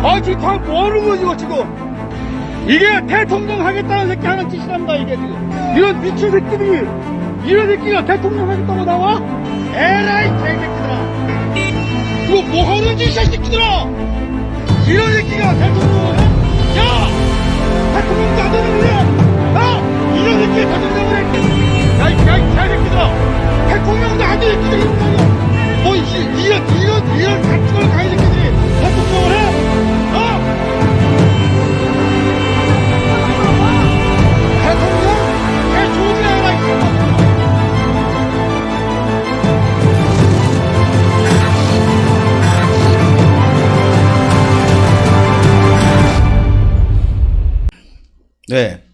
아, 지금 다 뭐하는 거지, 이거 지금? 이게 대통령 하겠다는 새끼 하는 짓이랍니다, 이게 지금. 이런 미친 새끼들이, 이런 새끼가 대통령 하겠다고 나와? 에라이, 개새끼들아. 이거 뭐 하는 짓이야, 이 새끼들아! 이런 새끼가 대통령을 해? 야! 대통령도 안 되는 거야! 야! 이런 새끼 대통령을 해! 야, 이 개새끼들아! 대통령도 안 되는 새끼들이 있는 거야! 뭐, 이런 같은 걸 가야 새끼들이 대통령을 해? 어? 대통령? 개 조지라 해라, 이 새끼! 네,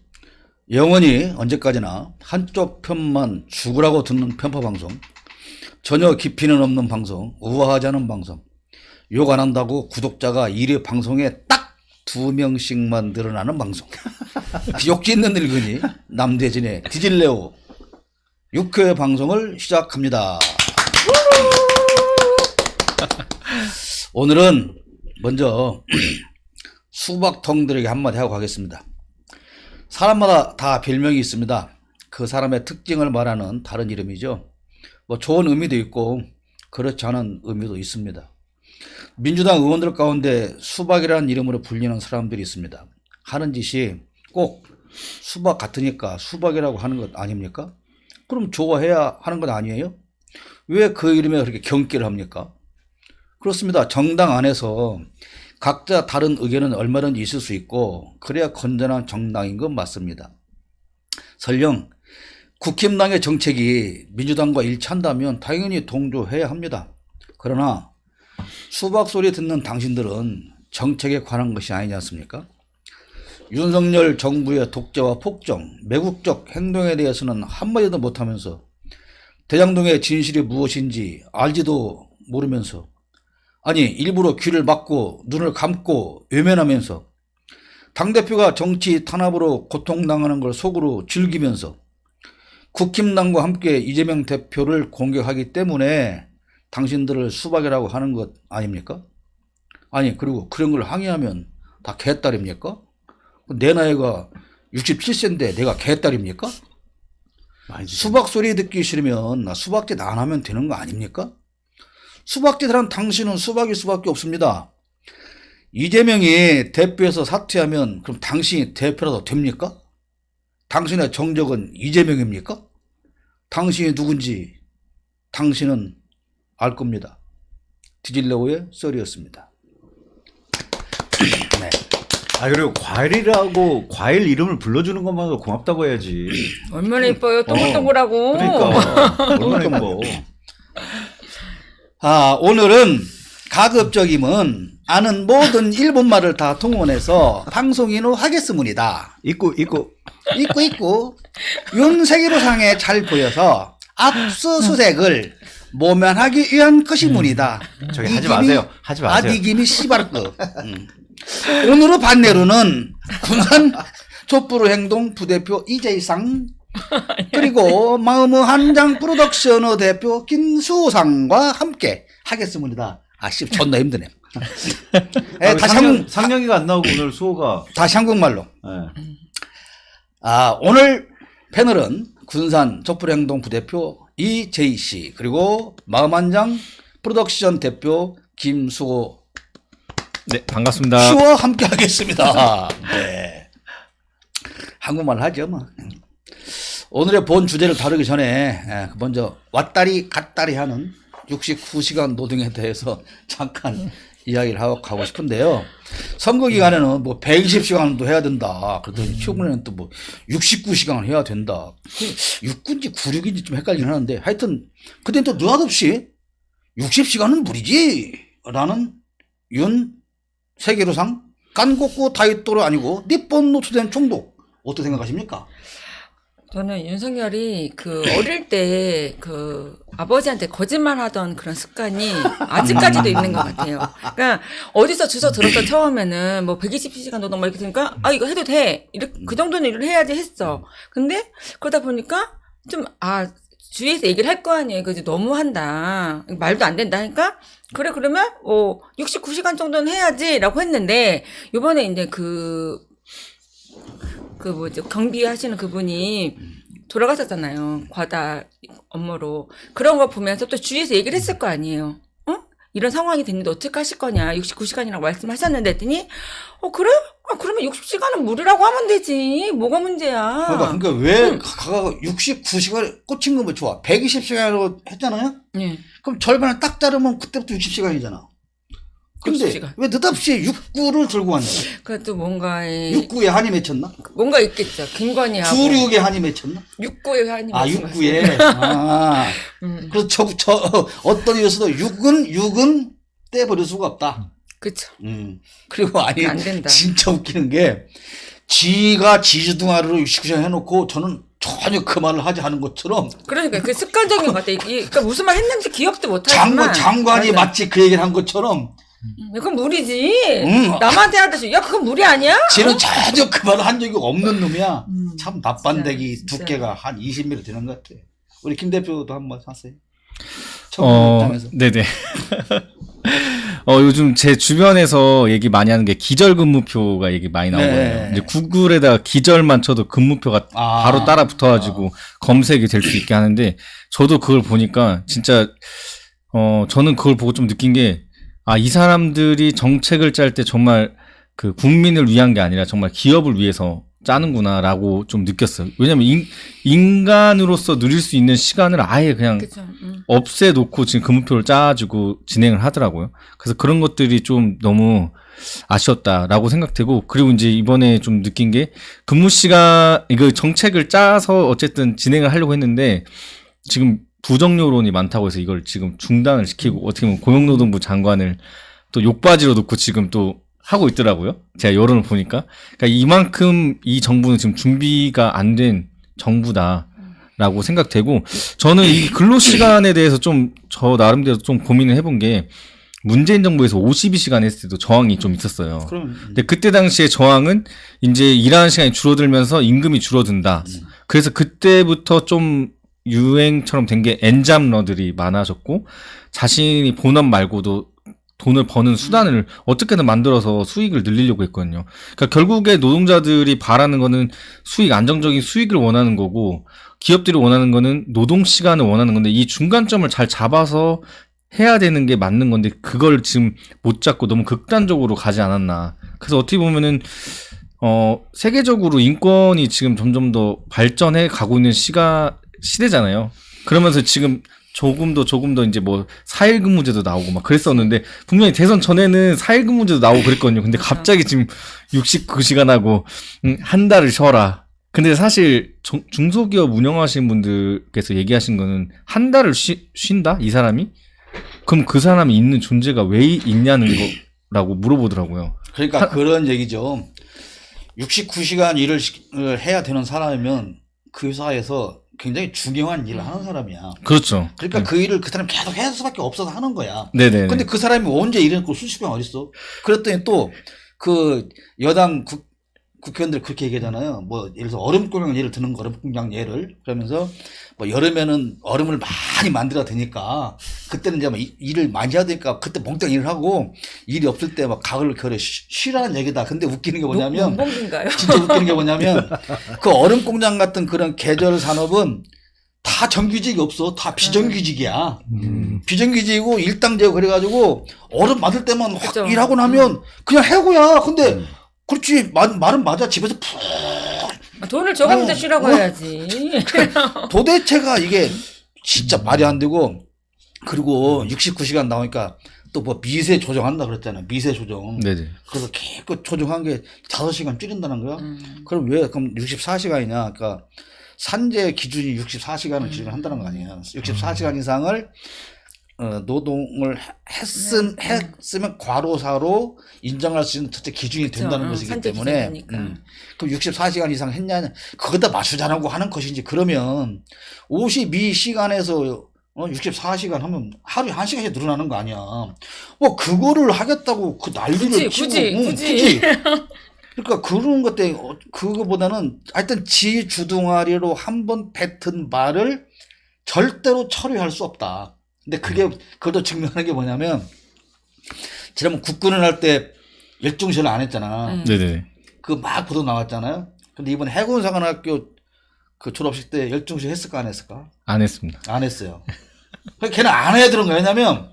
영원히 언제까지나 한쪽 편만 죽으라고 듣는 편파 방송, 전혀 깊이는 없는 방송, 우아하지 않은 방송, 욕 안 한다고 구독자가 1회 방송에 딱 2명씩만 늘어나는 방송, 욕지 있는 늙은이 남대진의 디질레오 6회 방송을 시작합니다. 오늘은 먼저 수박통들에게 한마디 하고 가겠습니다. 사람마다 다 별명이 있습니다. 그 사람의 특징을 말하는 다른 이름이죠. 뭐 좋은 의미도 있고 그렇지 않은 의미도 있습니다. 민주당 의원들 가운데 수박이라는 이름으로 불리는 사람들이 있습니다. 하는 짓이 꼭 수박 같으니까 수박이라고 하는 것 아닙니까? 그럼 좋아해야 하는 것 아니에요? 왜 그 이름에 그렇게 경기를 합니까? 그렇습니다. 정당 안에서 각자 다른 의견은 얼마든지 있을 수 있고 그래야 건전한 정당인 건 맞습니다. 설령 국힘당의 정책이 민주당과 일치한다면 당연히 동조해야 합니다. 그러나 수박 소리 듣는 당신들은 정책에 관한 것이 아니지 않습니까? 윤석열 정부의 독재와 폭정, 매국적 행동에 대해서는 한마디도 못하면서 대장동의 진실이 무엇인지 알지도 모르면서, 아니 일부러 귀를 막고 눈을 감고 외면하면서 당대표가 정치 탄압으로 고통당하는 걸 속으로 즐기면서 국힘당과 함께 이재명 대표를 공격하기 때문에 당신들을 수박이라고 하는 것 아닙니까? 아니 그리고 그런 걸 항의하면 다 개딸입니까? 내 나이가 67세인데 내가 개딸입니까? 수박 소리 듣기 싫으면 나 수박짓 안 하면 되는 거 아닙니까? 수박짓을 당신은 수박일 수밖에 없습니다. 이재명이 대표에서 사퇴하면 그럼 당신이 대표라도 됩니까? 당신의 정적은 이재명입니까? 당신이 누군지 당신은 알 겁니다. 디질레오의 썰이었습니다. 네. 아, 그리고 과일이라고 과일 이름을 불러주는 것만으로 고맙다고 해야지. 얼마나 이뻐요. 동글동글하고. 그러니까 얼마나 예뻐. 아, 오늘은 가급적이면 아는 모든 일본말을 다 동원해서 방송인으로 하겠습니다. 있고 윤세기로상에 잘 보여서 압수수색을 모면하기 위한 것이문이다. 저기 하지 마세요. 하지 마세요. 아디김이 씨발거. 오늘의 반내로는 군산 촛불 행동 부대표 이재상 그리고 마음의 한장 프로덕션의 대표 김수상과 함께 하겠습니다. 아씨 존나 힘드네. 다시 상명이가 안 나오고 오늘 수호가 다시 한국말로. 네. 아, 오늘 패널은 군산 촛불 행동 부대표 이재희씨 그리고 마음 한장 프로덕션 대표 김수호 네, 반갑습니다. 씨와 함께 하겠습니다. 네. 한국말 하죠, 뭐. 오늘의 본 주제를 다루기 전에 먼저 왔다리 갔다리 하는 69시간 노동에 대해서 잠깐 이야기를 하고 가고 싶은데요. 선거 기간에는 뭐 120시간도 해야 된다. 그러더니 최근에는 또 뭐 69시간을 해야 된다. 6군지 96인지 좀 헷갈리긴 하는데 하여튼 그땐 또 느닷없이 60시간은 무리지 라는 윤 세계로상 깐곡구 다이또로 아니고 니폰 노트된 총독 어떻게 생각하십니까? 저는 윤석열이 어릴 때 아버지한테 거짓말 하던 그런 습관이 아직까지도 있는 것 같아요. 그러니까 어디서 주워 들었던 처음에는 뭐 120시간 노동 막 이렇게 되니까 이거 해도 돼. 이렇게 그 정도는 일을 해야지 했어. 근데 그러다 보니까 주위에서 얘기를 할 거 아니에요. 그지 너무한다. 말도 안 된다 하니까 그래 그러면 69시간 정도는 해야지라고 했는데 요번에 이제 그 뭐지 경비하시는 그분이 돌아가셨잖아요. 과다 업무로. 그런 거 보면서 또 주위에서 얘기를 했을 거 아니에요. 이런 상황이 됐는데 어떻게 하실 거냐. 69시간이라고 말씀하셨는데 했더니 그래? 그러면 60시간은 무리라고 하면 되지. 뭐가 문제야. 그러니까 왜 69시간에 꽂힌 거면 좋아. 120시간으로 했잖아요? 네. 그럼 절반을 딱 자르면 그때부터 60시간이잖아. 근데 60시간. 왜 느닷없이 69를 들고 왔냐? 그래도 뭔가에 69에 한이 맺혔나? 뭔가 있겠죠. 김건희하고 96에 한이 맺혔나? 69에 한이 아, 맺힌 69에. 아. 그래서 어떤 이유에서도 6은 떼버릴 수가 없다. 그쵸. 그리고 아니, 안 된다. 진짜 웃기는 게, 지가 지주둥아리로 69시간 해놓고 저는 전혀 그 말을 하지 않은 것처럼 그러니까 그 습관적인 것 같아. 그러니까 무슨 말 했는지 기억도 못 하지만 장관이 맞아. 마치 그 얘기를 한 것처럼 그건 무리지. 남한테 하듯이 야 그건 무리 아니야? 지는 전혀 그 말을 한 적이 없는 놈이야. 참 납반대기 진짜. 두께가 한 20mm 되는 것 같아. 우리 김 대표도 한번 하세요. 처음 입장에서. 네네. 요즘 제 주변에서 얘기 많이 하는 게 기절근무표가 얘기 많이 나오거든요. 네. 이제 구글에다가 기절만 쳐도 근무표가 바로 따라 붙어가지고 검색이 될 수 있게 하는데, 저도 그걸 보니까 진짜, 저는 그걸 보고 좀 느낀 게, 이 사람들이 정책을 짤 때 정말 그 국민을 위한 게 아니라 정말 기업을 위해서 짜는구나라고 좀 느꼈어요. 왜냐면 인간으로서 누릴 수 있는 시간을 아예 그냥 그쵸. 없애놓고 지금 근무표를 짜가지고 진행을 하더라고요. 그래서 그런 것들이 좀 너무 아쉬웠다라고 생각되고, 그리고 이제 이번에 좀 느낀 게 근무 시간, 이거 정책을 짜서 어쨌든 진행을 하려고 했는데 지금 부정여론이 많다고 해서 이걸 지금 중단을 시키고 어떻게 보면 고용노동부 장관을 또 욕바지로 놓고 지금 또 하고 있더라고요. 제가 여론을 보니까. 그러니까 이만큼 이 정부는 지금 준비가 안 된 정부다라고 생각되고, 저는 이 근로시간에 대해서 좀 저 나름대로 좀 고민을 해본 게, 문재인 정부에서 52시간 했을 때도 저항이 좀 있었어요. 근데 그때 당시에 저항은 이제 일하는 시간이 줄어들면서 임금이 줄어든다. 그래서 그때부터 좀 유행처럼 된 게 엔잡러들이 많아졌고, 자신이 본업 말고도 돈을 버는 수단을 어떻게든 만들어서 수익을 늘리려고 했거든요. 그러니까 결국에 노동자들이 바라는 거는 안정적인 수익을 원하는 거고, 기업들이 원하는 거는 노동 시간을 원하는 건데, 이 중간점을 잘 잡아서 해야 되는 게 맞는 건데 그걸 지금 못 잡고 너무 극단적으로 가지 않았나. 그래서 어떻게 보면은 세계적으로 인권이 지금 점점 더 발전해 가고 있는 시대잖아요. 그러면서 지금 조금 더 이제 뭐 4일 근무제도 나오고 막 그랬었는데, 분명히 대선 전에는 4일 근무제도 나오고 그랬거든요. 근데 갑자기 지금 69시간 하고 한 달을 쉬어라. 근데 사실 중소기업 운영하시는 분들께서 얘기하신 거는 한 달을 쉰다? 이 사람이? 그럼 그 사람이 있는 존재가 왜 있냐는 거라고 물어보더라고요. 그러니까 그런 얘기죠. 69시간 일을 해야 되는 사람이면 그 회사에서 굉장히 중요한 일을 하는 사람이야. 그렇죠. 그러니까 그 일을 그 사람이 계속 해야 할 수밖에 없어서 하는 거야. 네네. 근데 그 사람이 언제 일해놓고 수십 명 어딨어? 그랬더니 또 그 여당 국회의원들 그렇게 얘기하잖아요. 뭐 예를 들어서 얼음공장 예를 드는 거, 얼음공장 예를. 그러면서 뭐 여름에는 얼음을 많이 만들어야 되니까 그때는 이제 막 일을 많이 해야 되니까 그때 멍땅 일을 하고, 일이 없을 때 막 가을 겨울에 쉬라는 얘기다. 근데 웃기는 게 뭐냐면, 농봉인가요? 진짜 웃기는 게 뭐냐면 그 얼음공장 같은 그런 계절 산업은 다 정규직이 없어. 다 비정규직이야. 비정규직이고 일당제고 그래가지고 얼음 만들 때만 확 그쵸. 일하고 나면 그냥 해고야. 근데 그렇지, 말은 맞아. 집에서 푹 돈을 줘가면서 쉬라고 해야지. 도대체가 이게 진짜 말이 안 되고, 그리고 69시간 나오니까 또 뭐 미세 조정한다 그랬잖아요. 미세 조정. 네네. 그래서 계속 조정한 게 5시간 줄인다는 거야. 그럼 왜 그럼 64시간이냐? 그러니까 산재 기준이 64시간을 기준으로 한다는 거 아니에요. 64시간 이상을 노동을 했으면 과로사로 인정할 수 있는 첫째 기준이 된다는 것이기 산재 때문에, 기준이니까. 그럼 64시간 이상 했냐, 그거다 맞추자라고 하는 것인지, 그러면 52시간에서 64시간 하면 하루에 1시간씩 늘어나는 거 아니야. 뭐 그거를 하겠다고 그 난리를 치고, 굳이. 그러니까 그런 것 때문에 그거보다는 하여튼 지 주둥아리로 한번 뱉은 말을 절대로 처리할 수 없다. 근데 그것도 증명하는 게 뭐냐면, 지난번 국군을 할 때 열중시를 안 했잖아. 네네. 그 막 보도 나왔잖아요. 근데 이번 해군사관학교 그 졸업식 때 열중시 했을까 안 했을까? 안 했습니다. 안 했어요. 걔는 안 해야 되는 거야. 왜냐면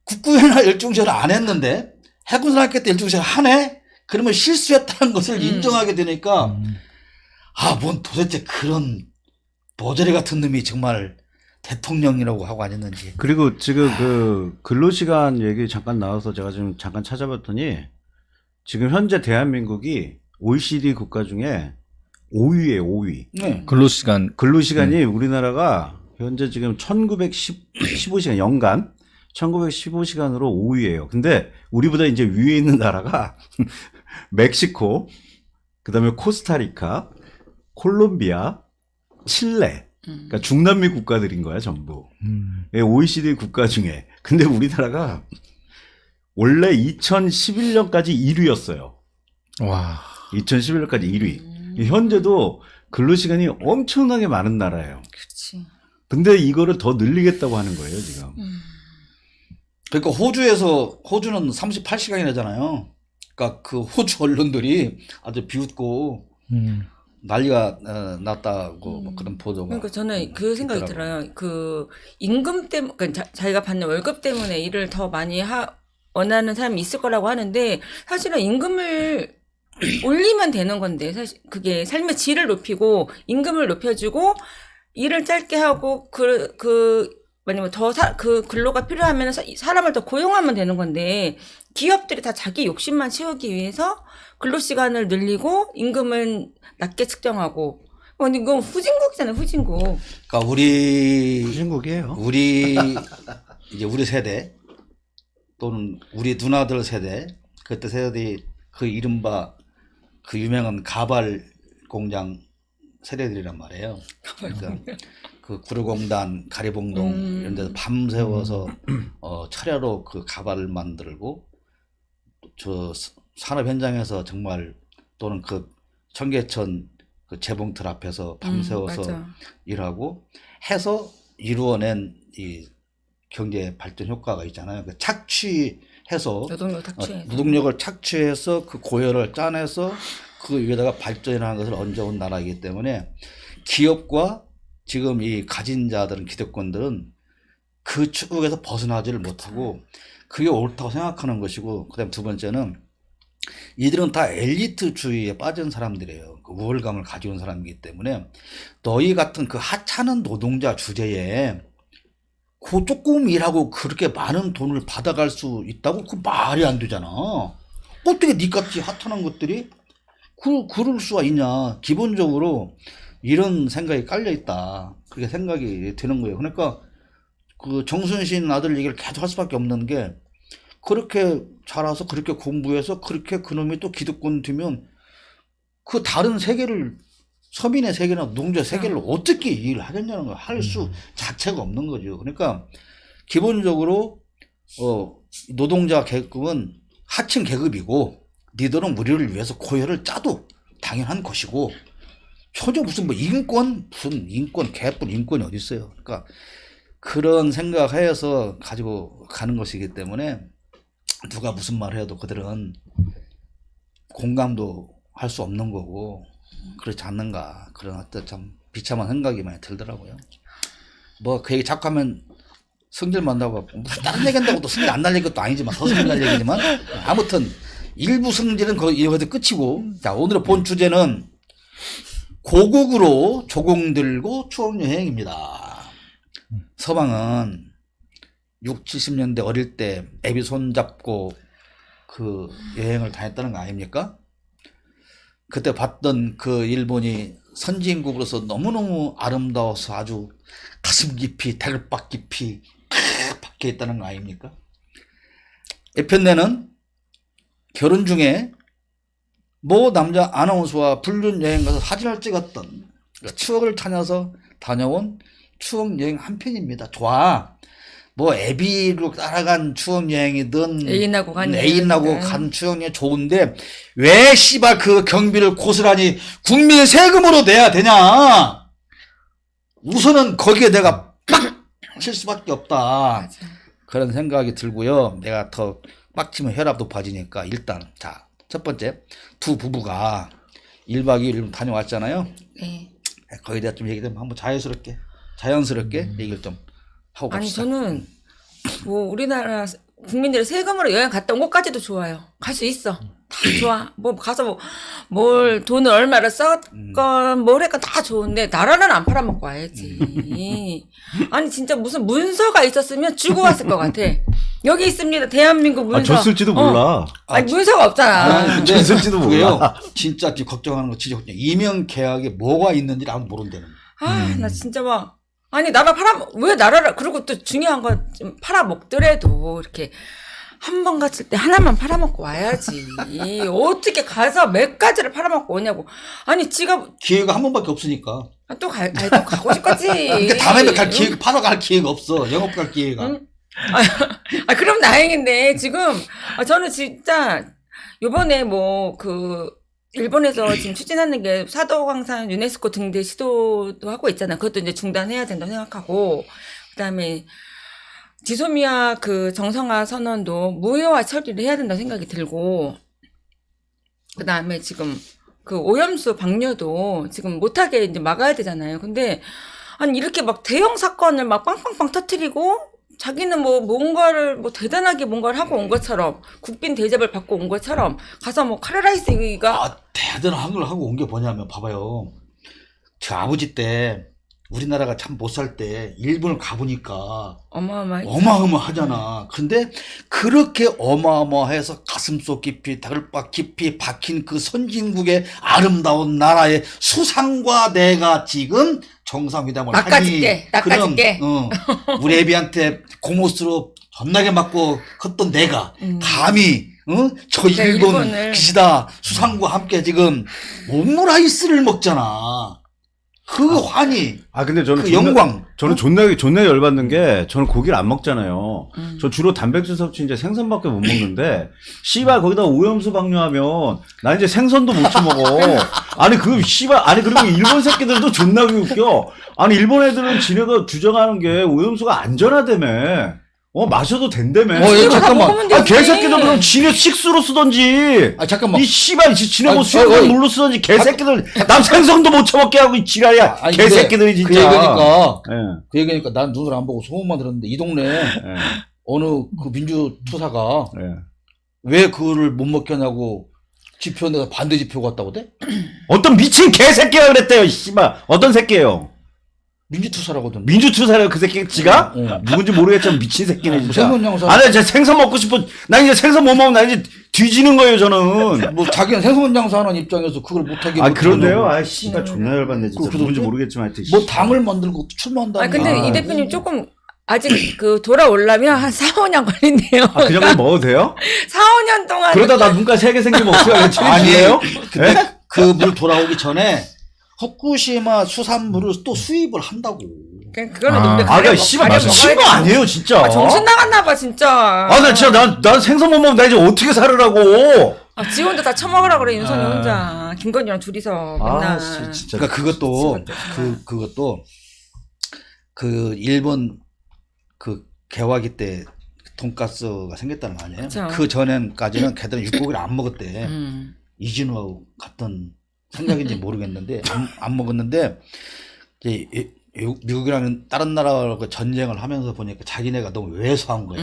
국군이나 열중시를 안 했는데 해군사관학교 때 열중시를 하네? 그러면 실수했다는 것을 인정하게 되니까 뭔 도대체 그런 모조리 같은 놈이 정말 대통령이라고 하고 안 했는지. 그리고 지금 그 근로시간 얘기 잠깐 나와서 제가 지금 잠깐 찾아봤더니 지금 현재 대한민국이 OECD 국가 중에 5위예요, 5위. 네. 근로시간 근로시간이 우리나라가 현재 지금 1915시간 연간 1915시간으로 5위예요. 근데 우리보다 이제 위에 있는 나라가 멕시코, 그다음에 코스타리카, 콜롬비아, 칠레. 그러니까 중남미 국가들인 거야, 전부. 예, OECD 국가 중에. 근데 우리나라가 원래 2011년까지 1위였어요. 와. 2011년까지 1위. 현재도 근로시간이 엄청나게 많은 나라예요. 그렇지. 근데 이거를 더 늘리겠다고 하는 거예요, 지금. 그러니까 호주는 38시간이라잖아요. 그러니까 그 호주 언론들이 아주 비웃고 난리가 났다고 뭐 그런 보도가. 그러니까 저는 그 생각이 있더라고요. 들어요. 그 임금 때문에, 그러니까 자기가 받는 월급 때문에 일을 더 많이 원하는 사람이 있을 거라고 하는데 사실은 임금을 올리면 되는 건데 사실 그게 삶의 질을 높이고 임금을 높여주고 일을 짧게 하고 만약에 그 근로가 필요하면 사람을 더 고용하면 되는 건데 기업들이 다 자기 욕심만 채우기 위해서 근로시간을 늘리고 임금은 낮게 측정하고 이건 후진국이잖아요, 후진국. 그러니까 우리 후진국이에요. 이제 우리 세대 또는 우리 누나들 세대 그때 세대들이 그 이른바 그 유명한 가발 공장 세대들이란 말이에요. 그러니까 그 구르공단, 가리봉동 이런 데서 밤새워서 차례로 그 가발을 만들고 저 산업 현장에서 정말 또는 그 청계천 그 재봉틀 앞에서 밤새워서 맞아. 일하고 해서 이루어낸 이 경제 발전 효과가 있잖아요. 그 착취해서 노동력 착취해서. 노동력을 착취해서 그 고열을 짜내서 그 위에다가 발전이라는 것을 얹어온 나라이기 때문에 기업과 지금 이 가진 자들은 기득권들은 그 축에서 벗어나지를 못하고 그게 옳다고 생각하는 것이고, 그다음 두 번째는 이들은 다 엘리트주의에 빠진 사람들이에요. 그 우월감을 가지고 온 사람이기 때문에 너희 같은 그 하찮은 노동자 주제에 그 조금 일하고 그렇게 많은 돈을 받아갈 수 있다고? 그 말이 안 되잖아. 어떻게 니같이 하찮은 것들이 그럴 수가 있냐. 기본적으로 이런 생각이 깔려 있다. 그렇게 생각이 드는 거예요. 그러니까 그 정순신 아들 얘기를 계속 할 수밖에 없는 게 그렇게 자라서 그렇게 공부해서 그렇게 그놈이 또 기득권 두면 그 다른 세계를 서민의 세계나 노동자 세계를 어떻게 이해를 하겠냐는 걸 할 수 자체가 없는 거죠. 그러니까 기본적으로 노동자 계급은 하층 계급이고 니들은 우리를 위해서 고열을 짜도 당연한 것이고 초저 무슨 무슨 인권 개뿔 인권이 어디 있어요. 그러니까 그런 생각해서 가지고 가는 것이기 때문에 누가 무슨 말을 해도 그들은 공감도 할 수 없는 거고 그렇지 않는가, 그런 어떤 참 비참한 생각이 많이 들더라고요. 뭐 그 얘기 자꾸 하면 성질 만나고 무슨 다른 얘기 한다고 또 성질 안 날릴 것도 아니지만 서성질 날 얘기지만 아무튼 일부 성질은 이거에서 끝이고, 자 오늘의 본 주제는 고국으로 조공 들고 추억여행입니다. 서방은 60, 70년대 어릴 때 애비 손잡고 그 여행을 다녔다는 거 아닙니까? 그때 봤던 그 일본이 선진국으로서 너무너무 아름다워서 아주 가슴 깊이 대글박 깊이 박혀 있다는 거 아닙니까? 에편네는 결혼 중에 모 남자 아나운서와 불륜 여행 가서 사진을 찍었던 추억을 찾아서 다녀온 추억 여행 한 편입니다. 좋아. 뭐 애비로 따라간 추억 여행이든 애인하고 간 추억 여행 좋은데 왜 씨발 그 경비를 고스란히 국민 세금으로 내야 되냐? 우선은 거기에 내가 빡칠 수밖에 없다. 그런 생각이 들고요. 내가 더 빡치면 혈압 높아지니까 일단 자, 첫 번째 두 부부가 1박 2일 다녀왔잖아요. 네. 거기에 대해 좀 얘기 좀 한번 자연스럽게 얘기를 좀 하고 아니 갑시다. 저는 뭐 우리나라 국민들의 세금으로 여행 갔다 온 것까지도 좋아요. 갈 수 있어. 다 좋아. 뭐 가서 뭘 돈을 얼마를 썼건 뭘 했건 다 좋은데 나라는 안 팔아먹고 와야지. 아니 진짜 무슨 문서가 있었으면 주고 왔을 것 같아. 여기 있습니다. 대한민국 문서. 줬을지도 몰라. 아니 문서가 없잖아. 근데 줬을지도 그게요, 몰라. 진짜 지금 걱정하는 거 진짜 걱정. 이명 계약에 뭐가 있는지 아무도 모른다는 거야. 나 진짜 막 아니 나라 왜 나라를 그리고 또 중요한 건 좀 팔아먹더라도 이렇게 한 번 갔을 때 하나만 팔아먹고 와야지. 어떻게 가서 몇 가지를 팔아먹고 오냐고. 아니 지가 기회가 한 번밖에 없으니까. 또 가고 싶겠지. 그러니까 다음에 갈 기회가 바로 갈 기회가 없어. 영업 갈 기회가. 응? 그럼 다행인데 지금 저는 진짜 요번에 뭐 일본에서 지금 추진하는 게 사도광산 유네스코 등대 시도도 하고 있잖아. 그것도 이제 중단해야 된다고 생각하고, 그다음에 지소미아 정상화 선언도 무효화 처리를 해야 된다고 생각이 들고, 그다음에 지금 오염수 방류도 지금 못하게 이제 막아야 되잖아요. 근데 아니 이렇게 막 대형 사건을 막 빵빵빵 터뜨리고 자기는 뭔가를 대단하게 뭔가를 하고 온 것처럼 국빈 대접을 받고 온 것처럼 가서 카레라이스가 대단한 걸 하고 온 게 뭐냐면 봐봐요. 저 아버지 때 우리나라가 참 못 살 때 일본을 가보니까 어마어마하잖아. 근데 그렇게 어마어마해서 가슴속 깊이 다글박 깊이 박힌 그 선진국의 아름다운 나라의 수상과 내가 지금 정상회담을 하니 그럼 우리 애비한테 고모스로 존나게 맞고 컸던 내가 감히 저 일본 기시다 수상과 함께 지금 오므라이스를 먹잖아. 그 환희, 근데 저는 그 영광. 저는 존나 열받는 게 저는 고기를 안 먹잖아요. 저 주로 단백질 섭취 이제 생선밖에 못 먹는데 씨발 거기다 오염수 방류하면 나 이제 생선도 못 처먹어. 아니 그리고 일본 새끼들도 존나 웃겨. 아니 일본 애들은 지네가 주장하는 게 오염수가 안전하다며. 마셔도 된다며. 잠깐만. 개새끼들 그럼 지네 식수로 쓰던지. 잠깐만. 이 씨발 지네 뭐 수염 물로 쓰던지 개새끼들. 남 생선도 못 처먹게 하고 이 지랄이야. 개새끼들이 진짜. 그 얘기니까 난 눈을 안 보고 소문만 들었는데 이 동네 어느 민주투사가 왜 그거를 못 먹게 하냐고 지표내가 반대 지표가 왔다고 돼? 어떤 미친 개새끼가 그랬대요. 씨발. 어떤 새끼예요? 민주투사라거든. 민주투사래요 그 새끼 지가? 누군지 모르겠지만 미친 새끼네 진짜. 생선양사. 아니 진짜 생선 먹고 싶어. 나 이제 생선 못 먹으면 나 이제 뒤지는 거예요 저는. 자기는 생선양사하는 입장에서 그걸 못하게. 그런데요. 씨발 존나 열받네 진짜. 누군지 모르겠지만 하여튼. 당을 만들고 출마한다. 근데 이 대표님 조금 아직 돌아오려면 한 4, 5년 걸린대요. 그 정도 먹어도 돼요? 4, 5년 동안. 그러다 나 눈까지 3개 생기면 어떻게 하겠지? 아니에요? 근데 그 물 돌아오기 전에 후쿠시마 수산물을 또 수입을 한다고. 그거는 근데 씨발 미친 거 아니에요 진짜. 정신 나갔나 봐 진짜. 나 진짜 난 생선 못 먹으면 나 이제 어떻게 살으라고. 지원도 다 처먹으라 그래 윤선이 혼자. 김건희랑 둘이서 맨날. 진짜. 그러니까 그것도 일본 개화기 때 돈가스가 생겼다는 거 아니에요? 그쵸. 그 전엔까지는 걔들은 육고기를 안 먹었대. 이진우하고 같은 생각인지 모르겠는데 안 먹었는데 이제 미국이랑 다른 나라하고 전쟁을 하면서 보니까 자기네가 너무 왜소한 거야.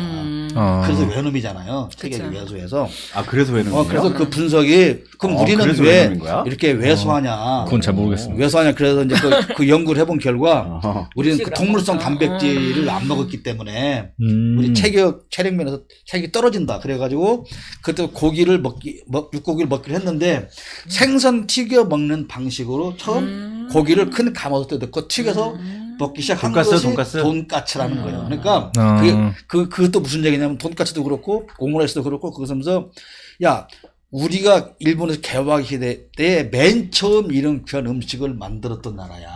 그래서 외놈이잖아요. 세계적 왜소해서. 그래서 외놈이에요? 그래서 그 분석이 그럼 우리는 왜 이렇게 왜소하냐? 그건 잘 모르겠습니다. 왜소하냐? 그래서 이제 그 연구를 해본 결과 우리는 그 동물성 단백질을 안 먹었기 때문에 우리 체력면에서 체력이 떨어진다. 그래가지고 그때 육고기를 먹기로 했는데 생선 튀겨 먹는 방식으로 처음 고기를 큰 가마솥에 넣고 튀겨서 먹기 시작한 것이 돈까스라는 거예요. 그러니까 그것도 무슨 얘기냐면 돈까스도 그렇고 오므라이스도 그렇고 그것하면서 야 우리가 일본에서 개화기 시대 때 맨 처음 이런 그런 음식을 만들었던 나라야.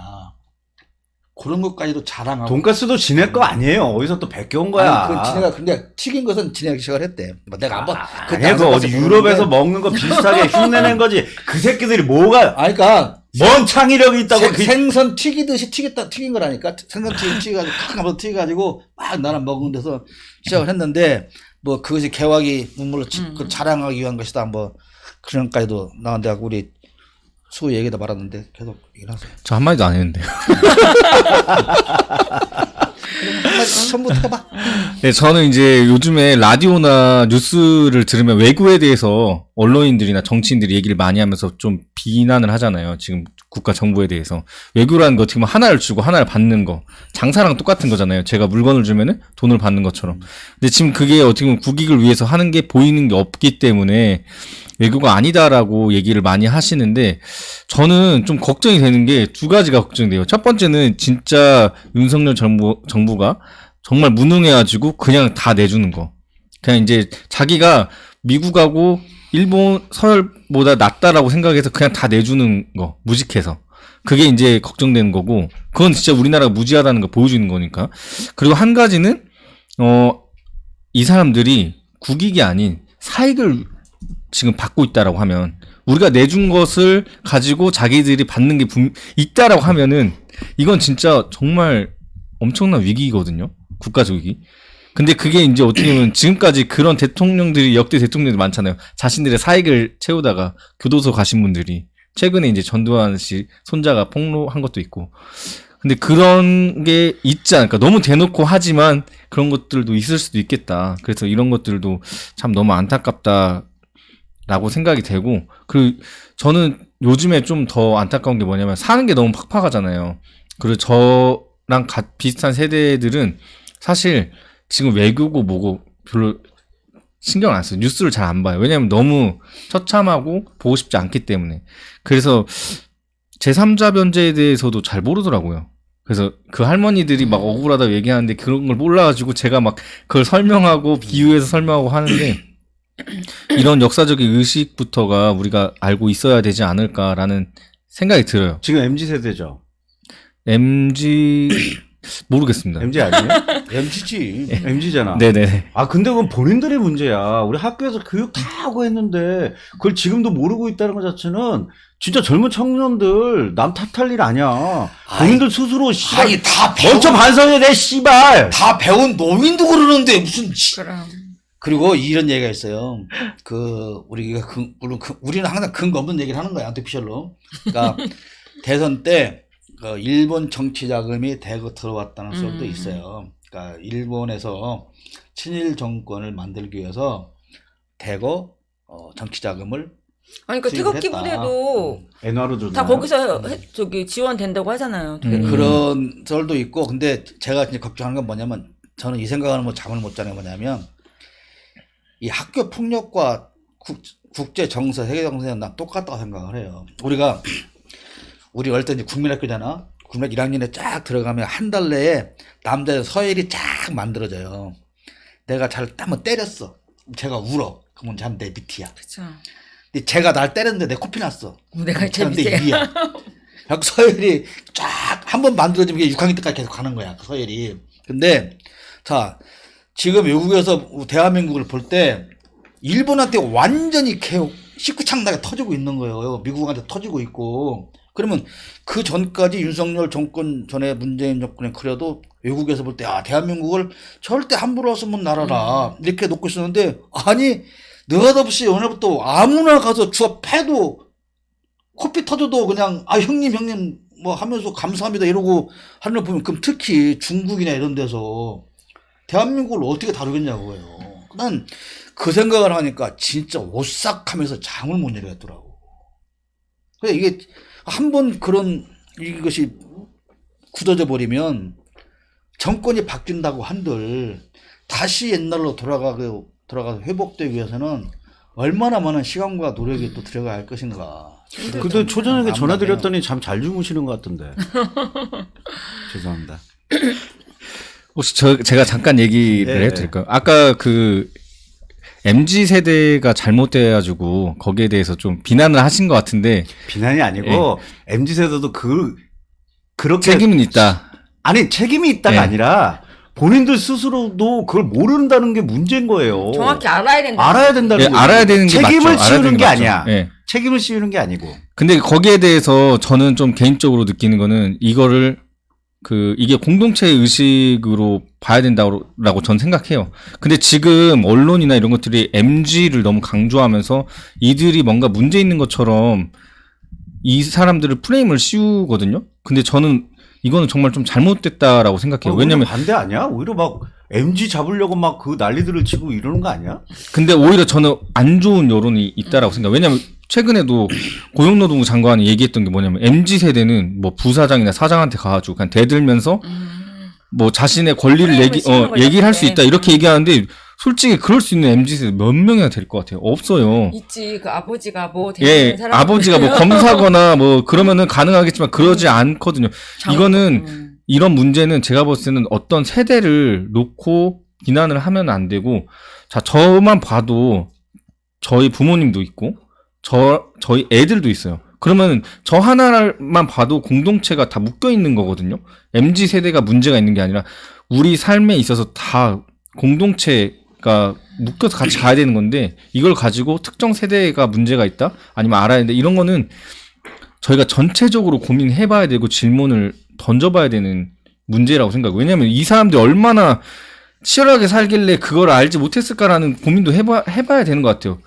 그런 것까지도 자랑하고. 돈가스도 지네 거 아니에요. 어디서 또 베껴온 거야. 지네가 근데 튀긴 것은 지네가 시작을 했대. 내가 한번 어디 유럽에서 먹는 거 비슷하게 흉내낸 거지. 그 새끼들이 뭐가? 그러니까 뭔 창의력이 있다고 생선 튀기듯이 튀긴 거라니까. 생선 튀겨가지고 탁 한번 튀겨가지고 막 나는 먹은 데서 시작을 했는데 뭐 그것이 개화기 눈물로 그걸 자랑하기 위한 것이다 뭐 그런 까지도 나왔는데 우리 수호 얘기다 말았는데 계속 얘기를 하세요. 저 한마디도 안 했는데요. 한마디 처음부터 해봐. 네, 저는 이제 요즘에 라디오나 뉴스를 들으면 외교에 대해서 언론인들이나 정치인들이 얘기를 많이 하면서 좀 비난을 하잖아요. 지금 국가 정부에 대해서. 외교라는 거 어떻게 보면 하나를 주고 하나를 받는 거. 장사랑 똑같은 거잖아요. 제가 물건을 주면은 돈을 받는 것처럼. 근데 지금 그게 어떻게 보면 국익을 위해서 하는 게 보이는 게 없기 때문에 외교가 아니다라고 얘기를 많이 하시는데 저는 좀 걱정이 되는 게 두 가지가 걱정돼요. 첫 번째는 진짜 윤석열 정부가 정말 무능해가지고 그냥 다 내주는 거. 그냥 이제 자기가 미국하고 일본, 서열보다 낫다라고 생각해서 그냥 다 내주는 거. 무식해서. 그게 이제 걱정되는 거고 그건 진짜 우리나라가 무지하다는 거 보여주는 거니까. 그리고 한 가지는 이 사람들이 국익이 아닌 사익을 지금 받고 있다라고 하면 우리가 내준 것을 가지고 자기들이 받는 게 있다라고 하면은 이건 진짜 정말 엄청난 위기거든요. 국가적 위기. 근데 그게 이제 어떻게 보면 지금까지 그런 대통령들이 역대 대통령들 많잖아요. 자신들의 사익을 채우다가 교도소 가신 분들이 최근에 이제 전두환 씨 손자가 폭로한 것도 있고. 근데 그런 게 있지 않을까. 너무 대놓고 하지만 그런 것들도 있을 수도 있겠다. 그래서 이런 것들도 참 너무 안타깝다. 라고 생각이 되고, 그리고 저는 요즘에 좀 더 안타까운 게 뭐냐면 사는 게 너무 팍팍하잖아요. 그리고 저랑 비슷한 세대들은 사실 지금 외교고 뭐고 별로 신경 안 써요. 뉴스를 잘 안 봐요. 왜냐면 너무 처참하고 보고 싶지 않기 때문에. 그래서 제3자 변제에 대해서도 잘 모르더라고요. 그래서 그 할머니들이 막 억울하다고 얘기하는데 그런 걸 몰라가지고 제가 막 그걸 설명하고 비유해서 설명하고 하는데 이런 역사적인 의식부터가 우리가 알고 있어야 되지 않을까라는 생각이 들어요. 지금 MZ세대죠? MG 모르겠습니다. MZ 아니에요? MG지. MZ잖아. 네네. 아 근데 그건 본인들의 문제야. 우리 학교에서 교육 다 하고 했는데 그걸 지금도 모르고 있다는 것 자체는 진짜 젊은 청년들 남 탓할 일 아니야. 본인들 스스로 씨발 아니 다 배운 먼저 반성해야 돼 씨발. 다 배운 노인도 그러는데 무슨 그럼. 그리고 이런 얘기가 있어요. 우리가 물론 우리는 항상 근거 없는 얘기를 하는 거야, 아티피셜로. 그러니까 대선 때 일본 정치 자금이 대거 들어왔다는 소리도 있어요. 그러니까 일본에서 친일 정권을 만들기 위해서 대거 정치 자금을 아니, 그러니까 태극기 했다. 부대도 엔화로 줬나? 다 거기서 지원된다고 하잖아요. 그런 설도 있고, 근데 제가 이제 걱정하는 건 뭐냐면, 저는 이 생각을 뭐 잠을 못 자는 게 뭐냐면, 이 학교 폭력과 국제 정서, 세계 정서는 난 똑같다고 생각을 해요. 우리 어릴 때 이제 국민학교잖아. 국민학교 1학년에 쫙 들어가면 한 달 내에 남자의 서열이 쫙 만들어져요. 내가 잘 한번 때렸어. 제가 울어. 그러면 쟤는 내 밑이야. 그렇죠. 근데 제가 날 때렸는데 내 코피 났어. 내가 제일 쟤는 내 밑이야. 위야. 그 서열이 쫙 한 번 만들어지면 이게 6학년 때까지 계속 가는 거야. 그 서열이. 근데 자, 지금 외국에서 대한민국을 볼 때 일본한테 완전히 식구창나게 터지고 있는 거예요. 미국한테 터지고 있고. 그러면 그 전까지 윤석열 정권 전에 문재인 정권에 그래도 외국에서 볼 때 대한민국을 절대 함부로 쓰면 나라라 이렇게 놓고 있었는데, 아니 느닷없이 오늘부터 아무나 가서 주워 패도 코피 터져도 그냥 형님 뭐 하면서 감사합니다 이러고 하는 걸 보면, 그럼 특히 중국이나 이런 데서 대한민국을 어떻게 다루겠냐고요. 난 그 생각을 하니까 진짜 오싹하면서 잠을 못 이루겠더라고. 그래 이게 한번 그런 이것이 굳어져 버리면 정권이 바뀐다고 한들 다시 옛날로 돌아가서 회복되기 위해서는 얼마나 많은 시간과 노력이 또 들어가야 할 것인가. 근데 초저녁에 전화드렸더니 잠 잘 주무시는 것 같던데. 죄송합니다. 혹시 제가 잠깐 얘기를 네. 해도 될까요? 아까 MZ 세대가 잘못돼가지고 거기에 대해서 좀 비난을 하신 것 같은데 비난이 아니고 MZ 세대도 그렇게 책임은 있다. 아니 책임이 있다가 네. 아니라 본인들 스스로도 그걸 모른다는 게 문제인 거예요. 정확히 알아야 된다. 알아야 된다는 거예요. 알아야 되는 게 책임을 맞죠. 지우는 게 맞죠. 아니야. 예. 책임을 씌우는 게 아니고. 근데 거기에 대해서 저는 좀 개인적으로 느끼는 거는 이거를 이게 공동체 의식으로 봐야 된다고 전 생각해요. 근데 지금 언론이나 이런 것들이 MG를 너무 강조하면서 이들이 뭔가 문제 있는 것처럼 이 사람들을 프레임을 씌우거든요. 근데 저는 이거는 정말 좀 잘못됐다라고 생각해요. 왜냐면 반대 아니야? 오히려 막 MG 잡으려고 막 그 난리들을 치고 이러는 거 아니야? 근데 오히려 저는 안 좋은 여론이 있다라고 생각해요. 왜냐면 최근에도 고용노동부 장관이 얘기했던 게 뭐냐면 MZ 세대는 뭐 부사장이나 사장한테 가가지고 그냥 대들면서 뭐 자신의 권리를 얘기를 할 수 있다 이렇게 얘기하는데 솔직히 그럴 수 있는 MZ 세대 몇 명이나 될 것 같아요? 없어요. 있지. 그 아버지가 뭐 예, 되는 사람 아버지가 뭐 검사거나 뭐 그러면은 가능하겠지만 그러지 않거든요. 이거는 이런 문제는 제가 봤을 때는 어떤 세대를 놓고 비난을 하면 안 되고, 자, 저만 봐도 저희 부모님도 있고, 저희 애들도 있어요. 그러면 저 하나만 봐도 공동체가 다 묶여 있는 거거든요. MZ 세대가 문제가 있는 게 아니라 우리 삶에 있어서 다 공동체가 묶여서 같이 가야 되는 건데, 이걸 가지고 특정 세대가 문제가 있다? 아니면 알아야 되는데, 이런 거는 저희가 전체적으로 고민해봐야 되고 질문을 던져봐야 되는 문제라고 생각해요. 왜냐하면 이 사람들이 얼마나 치열하게 살길래 그걸 알지 못했을까라는 고민도 해봐야 되는 것 같아요.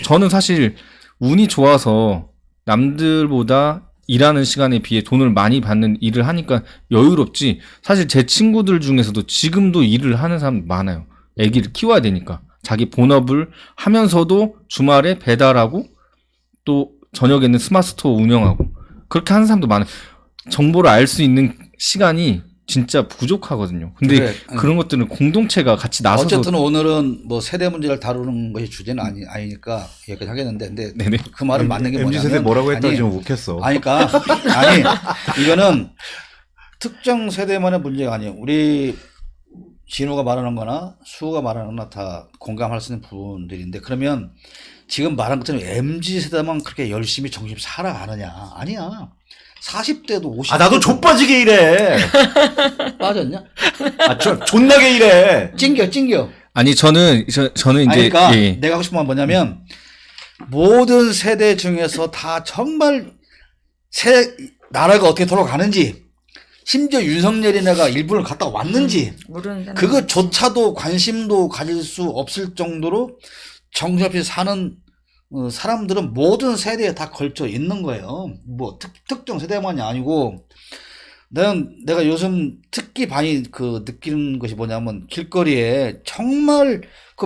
저는 사실 운이 좋아서 남들보다 일하는 시간에 비해 돈을 많이 받는 일을 하니까 여유롭지, 사실 제 친구들 중에서도 지금도 일을 하는 사람 많아요. 애기를 키워야 되니까. 자기 본업을 하면서도 주말에 배달하고 또 저녁에는 스마트스토어 운영하고 그렇게 하는 사람도 많아요. 정보를 알 수 있는 시간이 진짜 부족하거든요. 근데 그래. 그런 것들은 공동체가 같이 나서서. 어쨌든 오늘은 뭐 세대 문제를 다루는 것이 주제는 아니니까 여기까지 하겠는데, 근데 네네. 그 말은 맞는 게 뭐냐면, MZ 세대 뭐라고 했다고 좀 웃겼어. 아니, 그러니까 아니, 이거는 특정 세대만의 문제가 아니에요. 우리 진우가 말하는 거나 수호가 말하는 거나 다 공감할 수 있는 부분들인데, 그러면 지금 말한 것처럼 MZ 세대만 그렇게 열심히 정신 살아가느냐? 아니야. 40대도 50대도. 나도 좆빠지게 일해. 빠졌냐? 존나게 일해. 찡겨. 아니 저는 이제 아니, 그러니까 예. 내가 하고 싶은 건 뭐냐면, 모든 세대 중에서 다 정말 나라가 어떻게 돌아가는지, 심지어 윤석열이네가 일본을 갔다 왔는지, 모르는 사람. 그거조차도 관심도 가질 수 없을 정도로 정신없이 사는 사람들은 모든 세대에 다 걸쳐 있는 거예요. 뭐 특정 세대만이 아니고, 내가 요즘 특히 많이 느끼는 것이 뭐냐면, 길거리에 정말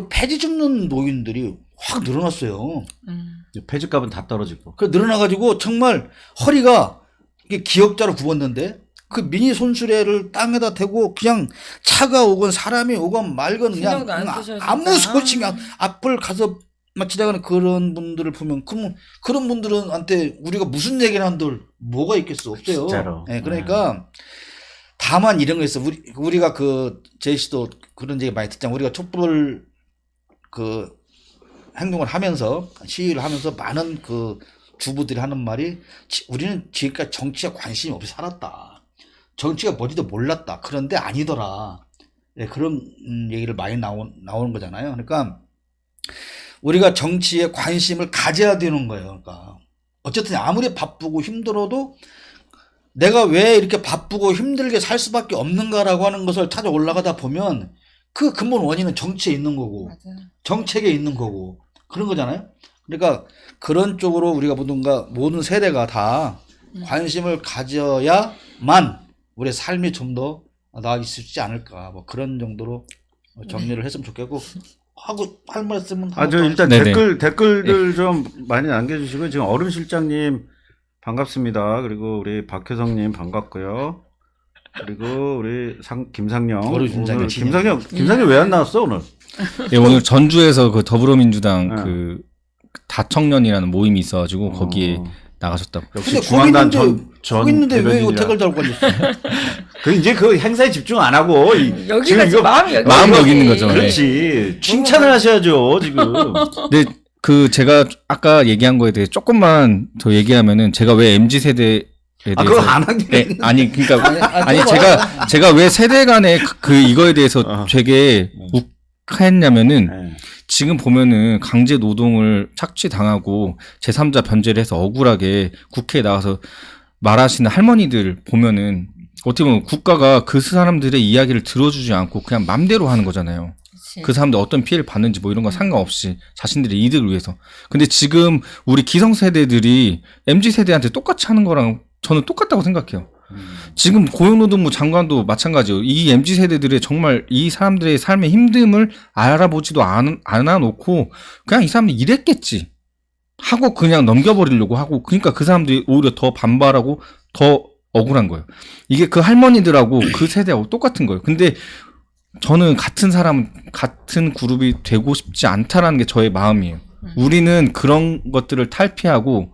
폐지 줍는 노인들이 확 늘어났어요. 폐지값은 다 떨어지고. 그 늘어나가지고 정말 허리가 이게 기역자로 굽었는데, 그 미니 손수레를 땅에다 대고 그냥 차가 오건 사람이 오건 말건 그냥 신경도 안 쓰셔, 진짜. 아무 소식 앞을 가서 지나가는 그런 분들을 보면, 그런 분들한테 우리가 무슨 얘기를 한들 뭐가 있겠어? 없어요. 진짜로. 네, 그러니까 다만 이런 거 있어. 우리가 제이씨도 그런 얘기 많이 듣잖아. 우리가 촛불 행동을 하면서, 시위를 하면서 많은 주부들이 하는 말이, 우리는 지금까지 정치에 관심이 없이 살았다. 정치가 뭔지도 몰랐다. 그런데 아니더라. 네, 그런 얘기를 많이 나오는 거잖아요. 그러니까 우리가 정치에 관심을 가져야 되는 거예요. 그러니까 어쨌든 아무리 바쁘고 힘들어도 내가 왜 이렇게 바쁘고 힘들게 살 수밖에 없는가라고 하는 것을 찾아 올라가다 보면, 그 근본 원인은 정치에 있는 거고, 맞아요. 정책에 있는 거고, 그런 거잖아요. 그러니까 그런 쪽으로 우리가 모든 세대가 다 관심을 가져야만 우리의 삶이 좀 더 나아지지 않을까, 뭐 그런 정도로 정리를 했으면 좋겠고, 할 말씀은 저 일단 네네. 댓글들 좀 많이 남겨주시고, 지금 어른 실장님 반갑습니다. 그리고 우리 박효성님 반갑고요. 그리고 우리 김상영. 어른 실장님. 오늘 김상영 왜 안 나왔어 오늘? 예, 오늘 전주에서 더불어민주당 네. 다청년이라는 모임이 있어가지고 거기에 나가셨다고. 역시 근데 중앙당 거기 있는데 왜 대변인이라. 댓글 달고 앉았어요? 이제 행사에 집중 안 하고 여기가 지금 마음이 여기 있는 거죠. 그렇지. 칭찬을 하셔야죠 지금. 근데 제가 아까 얘기한 거에 대해 조금만 더 얘기하면은, 제가 왜 MZ 세대에 대해서 그거 안 한 게. 아니 그러니까 아니, 제가 왜 세대 간의 이거에 대해서 되게 했냐면은 네. 지금 보면은 강제 노동을 착취당하고 제3자 변제를 해서 억울하게 국회에 나와서 말하시는 할머니들 보면은 어떻게 보면 국가가 그 사람들의 이야기를 들어주지 않고 그냥 맘대로 하는 거잖아요. 그치. 그 사람들 어떤 피해를 받는지 뭐 이런 거 상관없이 자신들의 이득을 위해서. 근데 지금 우리 기성세대들이 MZ세대한테 똑같이 하는 거랑 저는 똑같다고 생각해요. 지금 고용노동부 장관도 마찬가지예요. 이 MZ세대들의 정말 이 사람들의 삶의 힘듦을 알아보지도 않아 놓고 그냥 이 사람들이 이랬겠지 하고 그냥 넘겨버리려고 하고, 그러니까 그 사람들이 오히려 더 반발하고 더 억울한 거예요. 이게 그 할머니들하고 그 세대하고 똑같은 거예요. 근데 저는 같은 사람, 같은 그룹이 되고 싶지 않다라는 게 저의 마음이에요. 우리는 그런 것들을 탈피하고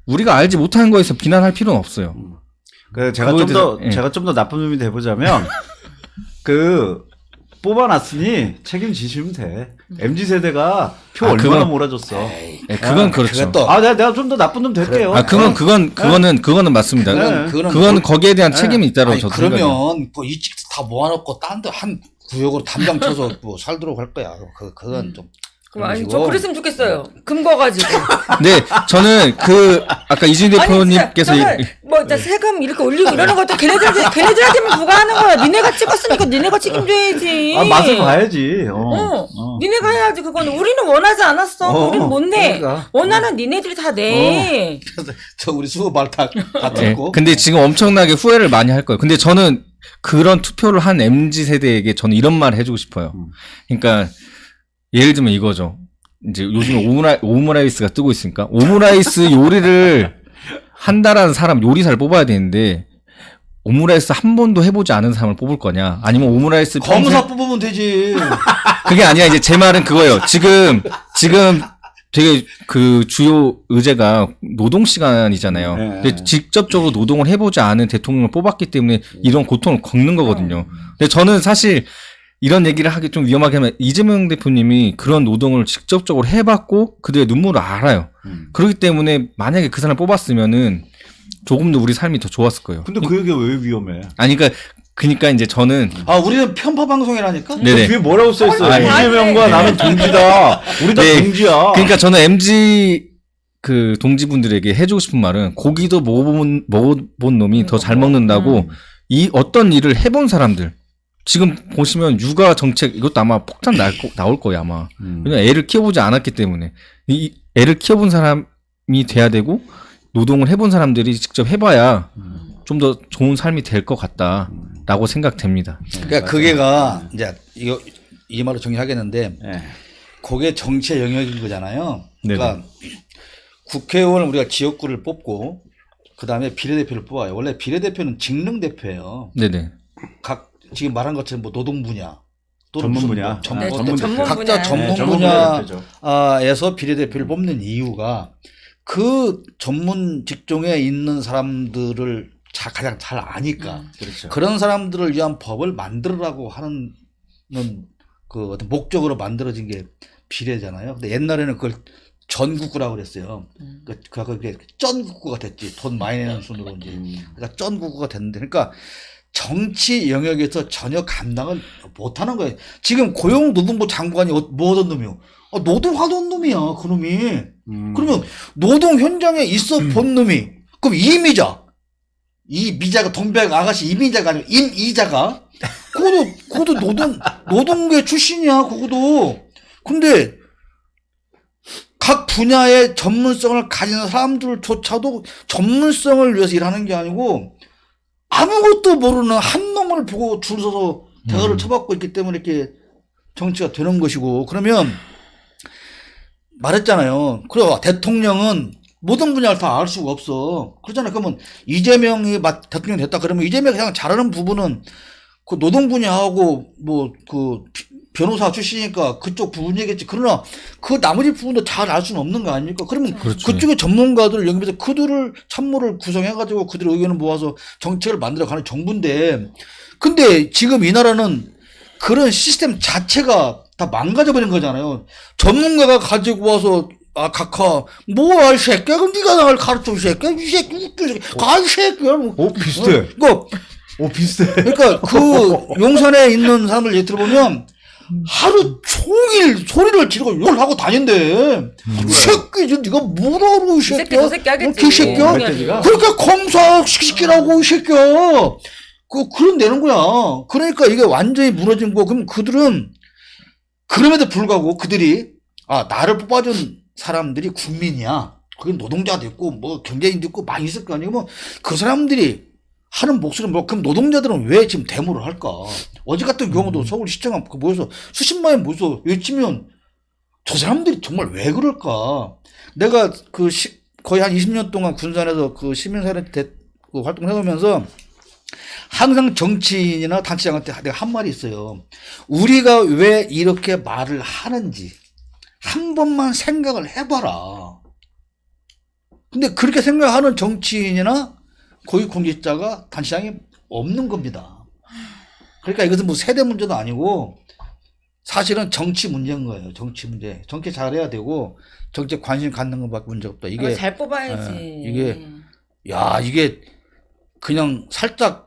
우리가 알지 못하는 거에서 비난할 필요는 없어요. 그 제가 그거에 좀 더 대해서- 예. 제가 좀 더 나쁜 놈이 돼보자면 그 뽑아놨으니 책임지시면 돼. MZ 세대가 표 아, 얼마나 그건- 몰아줬어. 예, 그건 그렇죠. 그게 또 아, 내가 좀 더 나쁜 놈 될게요. 아, 그거는 맞습니다. 네. 그거는 거기에 대한 책임이 있다고 아니, 저도 생각해요. 그러면 뭐 이직도 다 모아놓고 딴 데 한 구역으로 담장 쳐서 뭐 살도록 할 거야. 그건 좀. 그럼 아니 저 그러시고. 그랬으면 좋겠어요. 금거 가지고. 네, 저는 그 이준 대표님께서 뭐 일단 세금 이렇게 올리고 이러는 것도 걔네들한테만 누가 하는 거야. 니네가 찍었으니까 니네가 책임져야지. 아, 맛을 봐야지. 니네가 해야지. 그거는 우리는 원하지 않았어. 우리는 못 내. 그러니까. 원하는 니네들이 다 내. 저 우리 수호 말다 예, 듣고. 근데 지금 엄청나게 후회를 많이 할 거예요. 근데 저는 그런 투표를 한 MZ 세대에게 저는 이런 말을 해주고 싶어요. 그러니까 예를 들면 이거죠. 이제 요즘에 오므라이스가 뜨고 있으니까 오므라이스 요리를 한다라는 사람 요리사를 뽑아야 되는데 오므라이스 한 번도 해보지 않은 사람을 뽑을 거냐? 아니면 오므라이스 검사 뽑으면 되지. 그게 아니야. 이제 제 말은 그거예요. 지금 되게 그 주요 의제가 노동 시간이잖아요. 네. 근데 직접적으로 노동을 해보지 않은 대통령을 뽑았기 때문에 이런 고통을 겪는 거거든요. 근데 저는 사실 이런 얘기를 하기 좀 위험하게 하면 이재명 대표님이 그런 노동을 직접적으로 해봤고 그들의 눈물을 알아요. 그렇기 때문에 만약에 그 사람 뽑았으면은 조금 더 우리 삶이 더 좋았을 거예요. 근데 그 얘기가 왜 위험해? 아니 그러니까 이제 저는 아, 우리는 편파 방송이라니까? 네네. 뒤에 뭐라고 써있어? 아니, 이재명과 아니, 나는 동지다. 우리 다 네. 동지야. 그러니까 저는 MZ 그 동지분들에게 해주고 싶은 말은 고기도 먹어본 놈이 더 잘 먹는다고 이 어떤 일을 해본 사람들 지금 보시면 육아 정책 이것도 아마 폭탄 나올 거예요 아마. 왜냐면 애를 키워보지 않았기 때문에 이 애를 키워본 사람이 돼야 되고 노동을 해본 사람들이 직접 해봐야 좀 더 좋은 삶이 될 것 같다라고 생각됩니다. 그러니까 그게가 이제 이 말로 정리하겠는데 네. 그게 정치의 영역인 거잖아요. 그러니까 국회의원을 우리가 지역구를 뽑고 그 다음에 비례대표를 뽑아요. 원래 비례대표는 직능 대표예요. 네네. 각 지금 말한 것처럼 뭐 노동 분야, 또는 전문 무슨 분야. 뭐 전문 네, 어떤 전문 각자 분야. 전문 네, 전문 분야 대표죠. 분야에서 비례대표를 뽑는 이유가 그 전문 직종에 있는 사람들을 가장 잘 아니까 그렇죠. 그런 사람들을 위한 법을 만들으라고 하는 그 어떤 목적으로 만들어진 게 비례잖아요. 근데 옛날에는 그걸 전국구라고 그랬어요. 그게 쩐국구가 됐지. 돈 많이 내는 순으로 이제. 그러니까 쩐국구가 됐는데, 그러니까 정치 영역에서 전혀 감당을 못하는 거예요. 지금 고용노동부 장관이 뭐 하던 놈이요? 노동하던 놈이야, 그 놈이. 그러면 노동 현장에 있어 본 놈이, 그럼 이미자가 동백 아가씨 이미자가 아니고 임이자가, 그것도 노동계 출신이야, 그것도. 근데 각 분야의 전문성을 가진 사람들조차도 전문성을 위해서 일하는 게 아니고 아무것도 모르는 한 놈을 보고 줄 서서 대가를 쳐받고 있기 때문에 이렇게 정치가 되는 것이고, 그러면 말했잖아요. 그래, 대통령은 모든 분야를 다 알 수가 없어. 그러잖아요. 그러면 이재명이 대통령 됐다 그러면 이재명이 그냥 잘하는 부분은 그 노동 분야하고 뭐 그 변호사 출신이니까 그쪽 부분이겠지. 그러나 그 나머지 부분도 잘 알 수는 없는 거 아닙니까? 그러면 그렇죠. 그쪽의 전문가들을 영입해서 그들을 참모를 구성해가지고 그들의 의견을 모아서 정책을 만들어가는 정부인데, 근데 지금 이 나라는 그런 시스템 자체가 다 망가져버린 거잖아요. 전문가가 가지고 와서 각하 뭐야 이 새끼야, 그럼 네가 나를 가르쳐 이 새끼야, 이 새끼 웃겨 이 새끼야, 이 새끼야. 비슷해. 그러니까 비슷해. 그러니까 그 용산에 있는 사람들 얘기 들어보면 하루 종일 소리를 지르고 욕을 하고 다닌대. 이 새끼, 네가 뭘 알아, 이 이 새끼 새끼야. 저 새끼 하겠지. 개새끼야? 멧돼지가? 그러니까 검사시키라고, 이 새끼야. 그런 내는 거야. 그러니까 이게 완전히 무너진 거. 그럼 그들은, 그럼에도 불구하고 그들이, 나를 뽑아준 사람들이 국민이야. 그게 노동자도 있고, 뭐, 경제인도 있고, 많이 있을 거 아니에요. 뭐, 그 사람들이 하는 목소리, 뭐, 그럼 노동자들은 왜 지금 데모를 할까? 어제 같은 경우도 서울시청 앞에 모여서 수십만 명 모여서 외치면 저 사람들이 정말 왜 그럴까? 내가 거의 한 20년 동안 군산에서 그 시민사회 활동을 해오면서 항상 정치인이나 단체장한테 내가 한 말이 있어요. 우리가 왜 이렇게 말을 하는지 한 번만 생각을 해봐라. 근데 그렇게 생각하는 정치인이나 고위공직자가 단체장이 없는 겁니다. 그러니까 이것은 뭐 세대 문제도 아니고 사실은 정치 문제인 거예요. 정치 문제. 정치 잘해야 되고 정치에 관심 갖는 것밖에 문제가 없다. 이게 잘 뽑아야지. 이게 그냥 살짝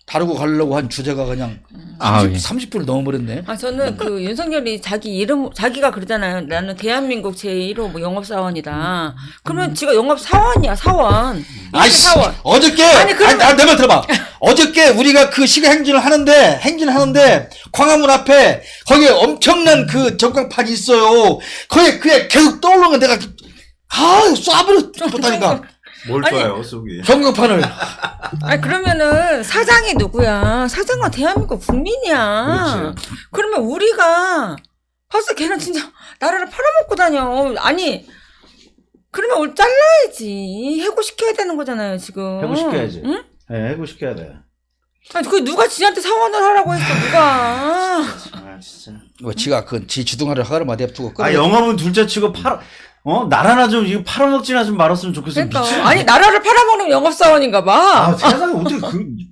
다루고 가려고 한 주제가 그냥 30분을 넘어버렸네. 저는 그 윤석열이 자기가 그러잖아요. 나는 대한민국 제1호 뭐 영업사원이다. 그러면 지가 영업사원이야, 사원. 아이씨, 사원. 어저께, 내 말 들어봐. 어저께 우리가 그 시가 행진을 하는데, 광화문 앞에, 거기에 엄청난 그 전광판이 있어요. 거기에 계속 떠오르는 거 내가, 쏴버렸다니까. 뭘 쏴요, 쏘기. 전광판을. 그러면은 사장이 누구야? 사장은 대한민국 국민이야. 그렇지. 그러면 우리가 벌써 걔는 진짜 나라를 팔아먹고 다녀. 아니, 그러면 우리 잘라야지. 해고시켜야 되는 거잖아요, 지금. 해고시켜야지. 응? 네, 해고시켜야 돼. 아니, 그 누가 지한테 사원을 하라고 했어, 누가. 진짜. 지가 지 주둥아리를 하가를 마디에 두고. 영업은 둘째 치고 나라나 좀, 이거 팔아먹지나 좀 말았으면 좋겠어. 그러니까. 미친. 아니, 나라를 팔아먹는 영업사원인가 봐. 세상에 어떻게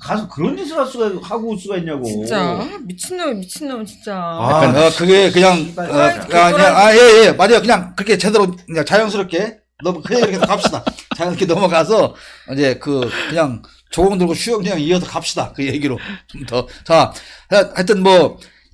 가서 그런 짓을 하고 올 수가 있냐고. 진짜. 미친놈, 진짜. 그게 그냥, 예, 맞아요. 그냥 그렇게 제대로, 그냥 자연스럽게, 그냥 이렇게 갑시다. 자연스럽게 넘어가서, 이제 그냥 조공 들고 수영 그냥 이어서 갑시다. 그 얘기로 좀 더. 자, 하여튼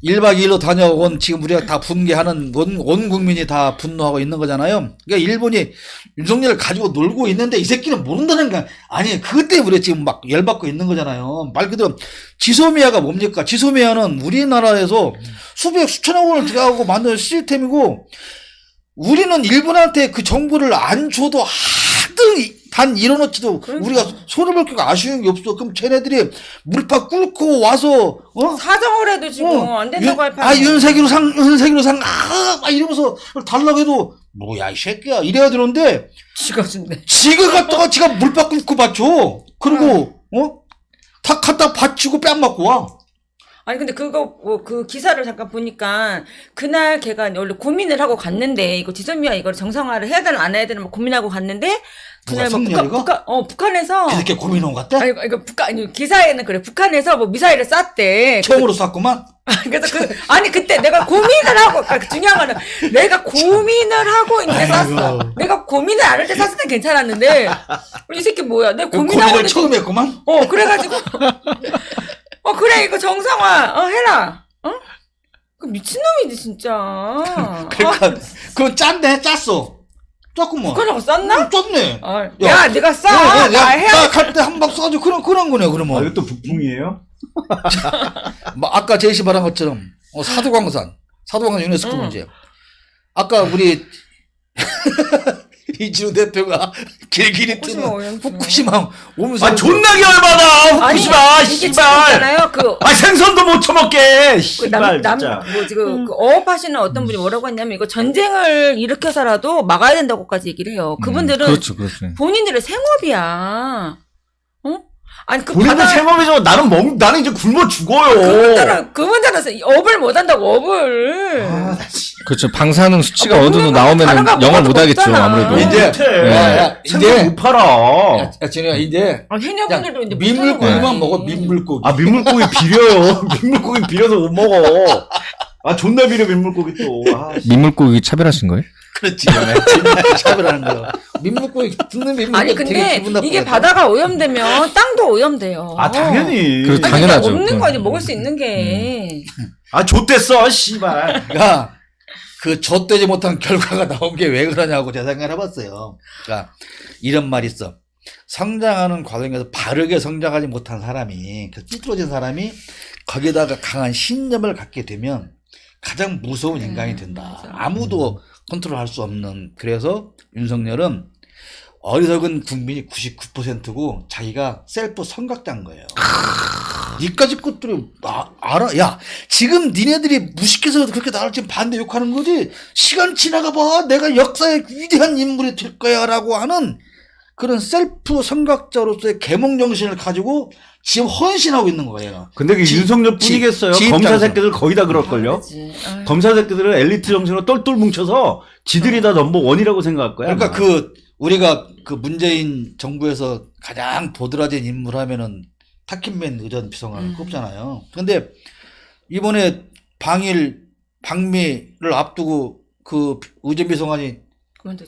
1박 2일로 다녀온 지금 우리가 다 분개하는 온 국민이 다 분노하고 있는 거잖아요. 그러니까 일본이 윤석열을 가지고 놀고 있는데 이 새끼는 모른다는 거야. 아니, 그것 때문에 우리가 지금 막 열받고 있는 거잖아요. 말 그대로 지소미아가 뭡니까? 지소미아는 우리나라에서 수천억 원을 들여가고 만든 시스템이고 우리는 일본한테 그 정보를 안 줘도 하등 단 일어놓지도 우리가 손을 볼 게가 아쉬운 게 없어. 그럼 쟤네들이 물파 꿇고 와서 사정을 해도 지금 안 된다고 할 판에. 윤석열 상 막 이러면서 달라고 해도 뭐야 이 새끼야 이래야 되는데 지가 준대. 지가 갖다가 지가 물파 꿇고 받쳐. 그리고 다 갖다 받치고 뺨 맞고 와. 아니 근데 그 기사를 잠깐 보니까 그날 걔가 원래 고민을 하고 갔는데 이거 지소미아 이걸 정상화를 해야 되나 안 해야 되나 고민하고 갔는데 그날 북한에서 이렇게 고민한 것 같아? 아니 이거 기사에는 그래 북한에서 미사일을 쐈대. 처음으로 쐈구만. 그래서 그때 내가 고민을 하고 중요한 거는 내가 고민을 하고 이제 쐈어. 내가 고민을 안 할 때 쐈을 땐 괜찮았는데 이 새끼 뭐야? 내가 고민을 처음 했구만. 그래가지고 그래 이거 정상화 해라. 그 미친놈이지 진짜. 그러니까 그건 짰어. 조금만. 북한하고 쌌나? 짰네. 야, 내가 쏴. 나 갈 때 한 방 쏴줘. 그런 거네, 그러면. 이것도 북풍이에요? 아까 제시 말한 것처럼, 사도광산 유네스코 문제. 아까 우리, 이진우 대표가 길길이 뜨는 후쿠시마 오면서. 존나게 열받아! 후쿠시마, 씨발! 생선도 못 처먹게! 씨발, 진짜. 지금 어업하시는 어떤 분이 뭐라고 했냐면, 이거 전쟁을 일으켜서라도 막아야 된다고까지 얘기를 해요. 그분들은. 그렇죠. 본인들의 생업이야. 아니, 본인들 생업이지만 나는 이제 굶어 죽어요. 그분들은 업을 못 한다고, 업을. 그렇죠. 방사능 수치가 어느 정도 나오면 영업을 못 하겠죠, 아무래도. 이제 못 팔아. 진우야, 이제. 해녀분들도 이제 민물고기만 먹어, 민물고기. 민물고기 비려요. 민물고기 비려서 못 먹어. 존나 비려, 민물고기 또. 민물고기 차별하신 거예요? 그렇지. 차별하는 거. 민물고기, 듣는 민물고기. 아니, 근데 이게 바다가 오염되면 땅도 오염돼요. 당연히. 당연하죠. 없는 거 아니, 먹을 수 있는 게. 아, 좆됐어, 씨발. 그러니까 그 좆되지 못한 결과가 나온 게 왜 그러냐고 제가 생각을 해봤어요. 그러니까 이런 말이 있어. 성장하는 과정에서 바르게 성장하지 못한 사람이, 그 찌들어진 사람이 거기다가 강한 신념을 갖게 되면 가장 무서운 인간이 된다. 맞아. 아무도 컨트롤할 수 없는. 그래서 윤석열은 어리석은 국민이 99%고 자기가 셀프 선각자인 거예요. 니까지 것들이 알아. 야, 지금 니네들이 무식해서 그렇게 나를 지금 반대 욕하는 거지. 시간 지나가 봐. 내가 역사의 위대한 인물이 될 거야. 라고 하는 그런 셀프 선각자로서의 계몽 정신을 가지고 지금 헌신하고 있는 거예요. 근데 그 윤석열 뿐이겠어요. 지 검사 입장에서. 새끼들 거의 다 그럴걸요. 다르지. 아유. 검사 새끼들은 엘리트 정신으로 똘똘 뭉쳐서 지들이 다 넘버원이라고 생각할 거야. 그러니까 아마. 그 우리가 그 문재인 정부에서 가장 도드라진 인물 하면은 타킨맨 의전 비서관을 꼽잖아요. 근데 이번에 방미를 앞두고 그 의전 비서관이 그런데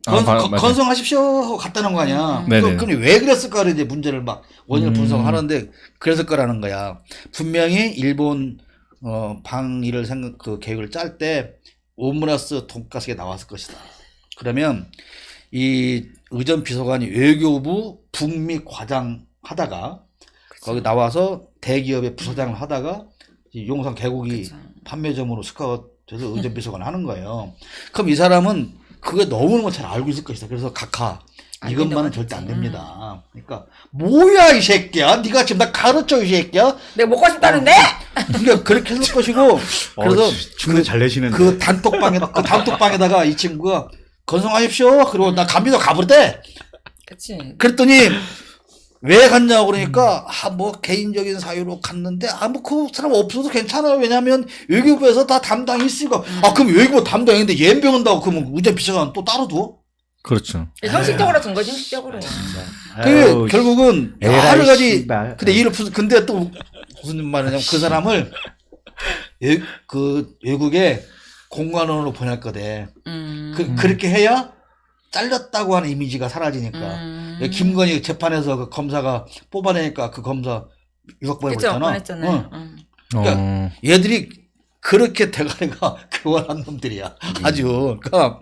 맞아요. 건성하십시오 하고 갔다는 거 아니야. 네네. 그럼 왜 그랬을까를 이제 문제를 막 원인을 분석하는데 그랬을 거라는 거야. 분명히 일본 방위를 그 계획을 짤 때 오므라스 돈가스가 나왔을 것이다. 그러면 이 의전 비서관이 외교부 북미 과장 하다가 거기 나와서 대기업의 부서장을 하다가 이 용산 개고기 그쵸. 판매점으로 스카우트해서 의전 비서관을 하는 거예요. 그럼 이 사람은 그게 너무너무 잘 알고 있을 것이다. 그래서 각하 안 이것만은 된다고 절대 안 했지. 됩니다. 그러니까 뭐야 이 새끼야. 네가 지금 나 가르쳐 이 새끼야. 내가 먹고 싶다는데? 그러니까 그렇게 했을 것이고 그래서 춤을 잘 내시는데. 그 단톡방에다가 이 친구가 건성하십시오. 그리고 나 갑니다. 가버렸대. 그치. 그랬더니 왜 갔냐고 그러니까 뭐 개인적인 사유로 갔는데 뭐 그 사람 없어도 괜찮아요. 왜냐하면 외교부에서 다 담당이 있으니까. 그럼 외교부 담당인데 예병 한다고 그러면 의전 비서관 또 따로 둬? 그렇죠. 형식적으로 준 거지, 형식적으로. 아유, 결국은 에라이, 여러 가지. 씨발. 근데 또 무슨 말이냐면 그 사람을 그 외국에 공관원으로 보낼 거대. 그렇게 해야 잘렸다고 하는 이미지가 사라지니까. 김건희 재판에서 그 검사가 뽑아내니까 그 검사 유학 그쵸, 보냈잖아. 보냈잖아요. 그러니까 얘들이 그렇게 대가리가 교활한 놈들이야. 아주. 그러니까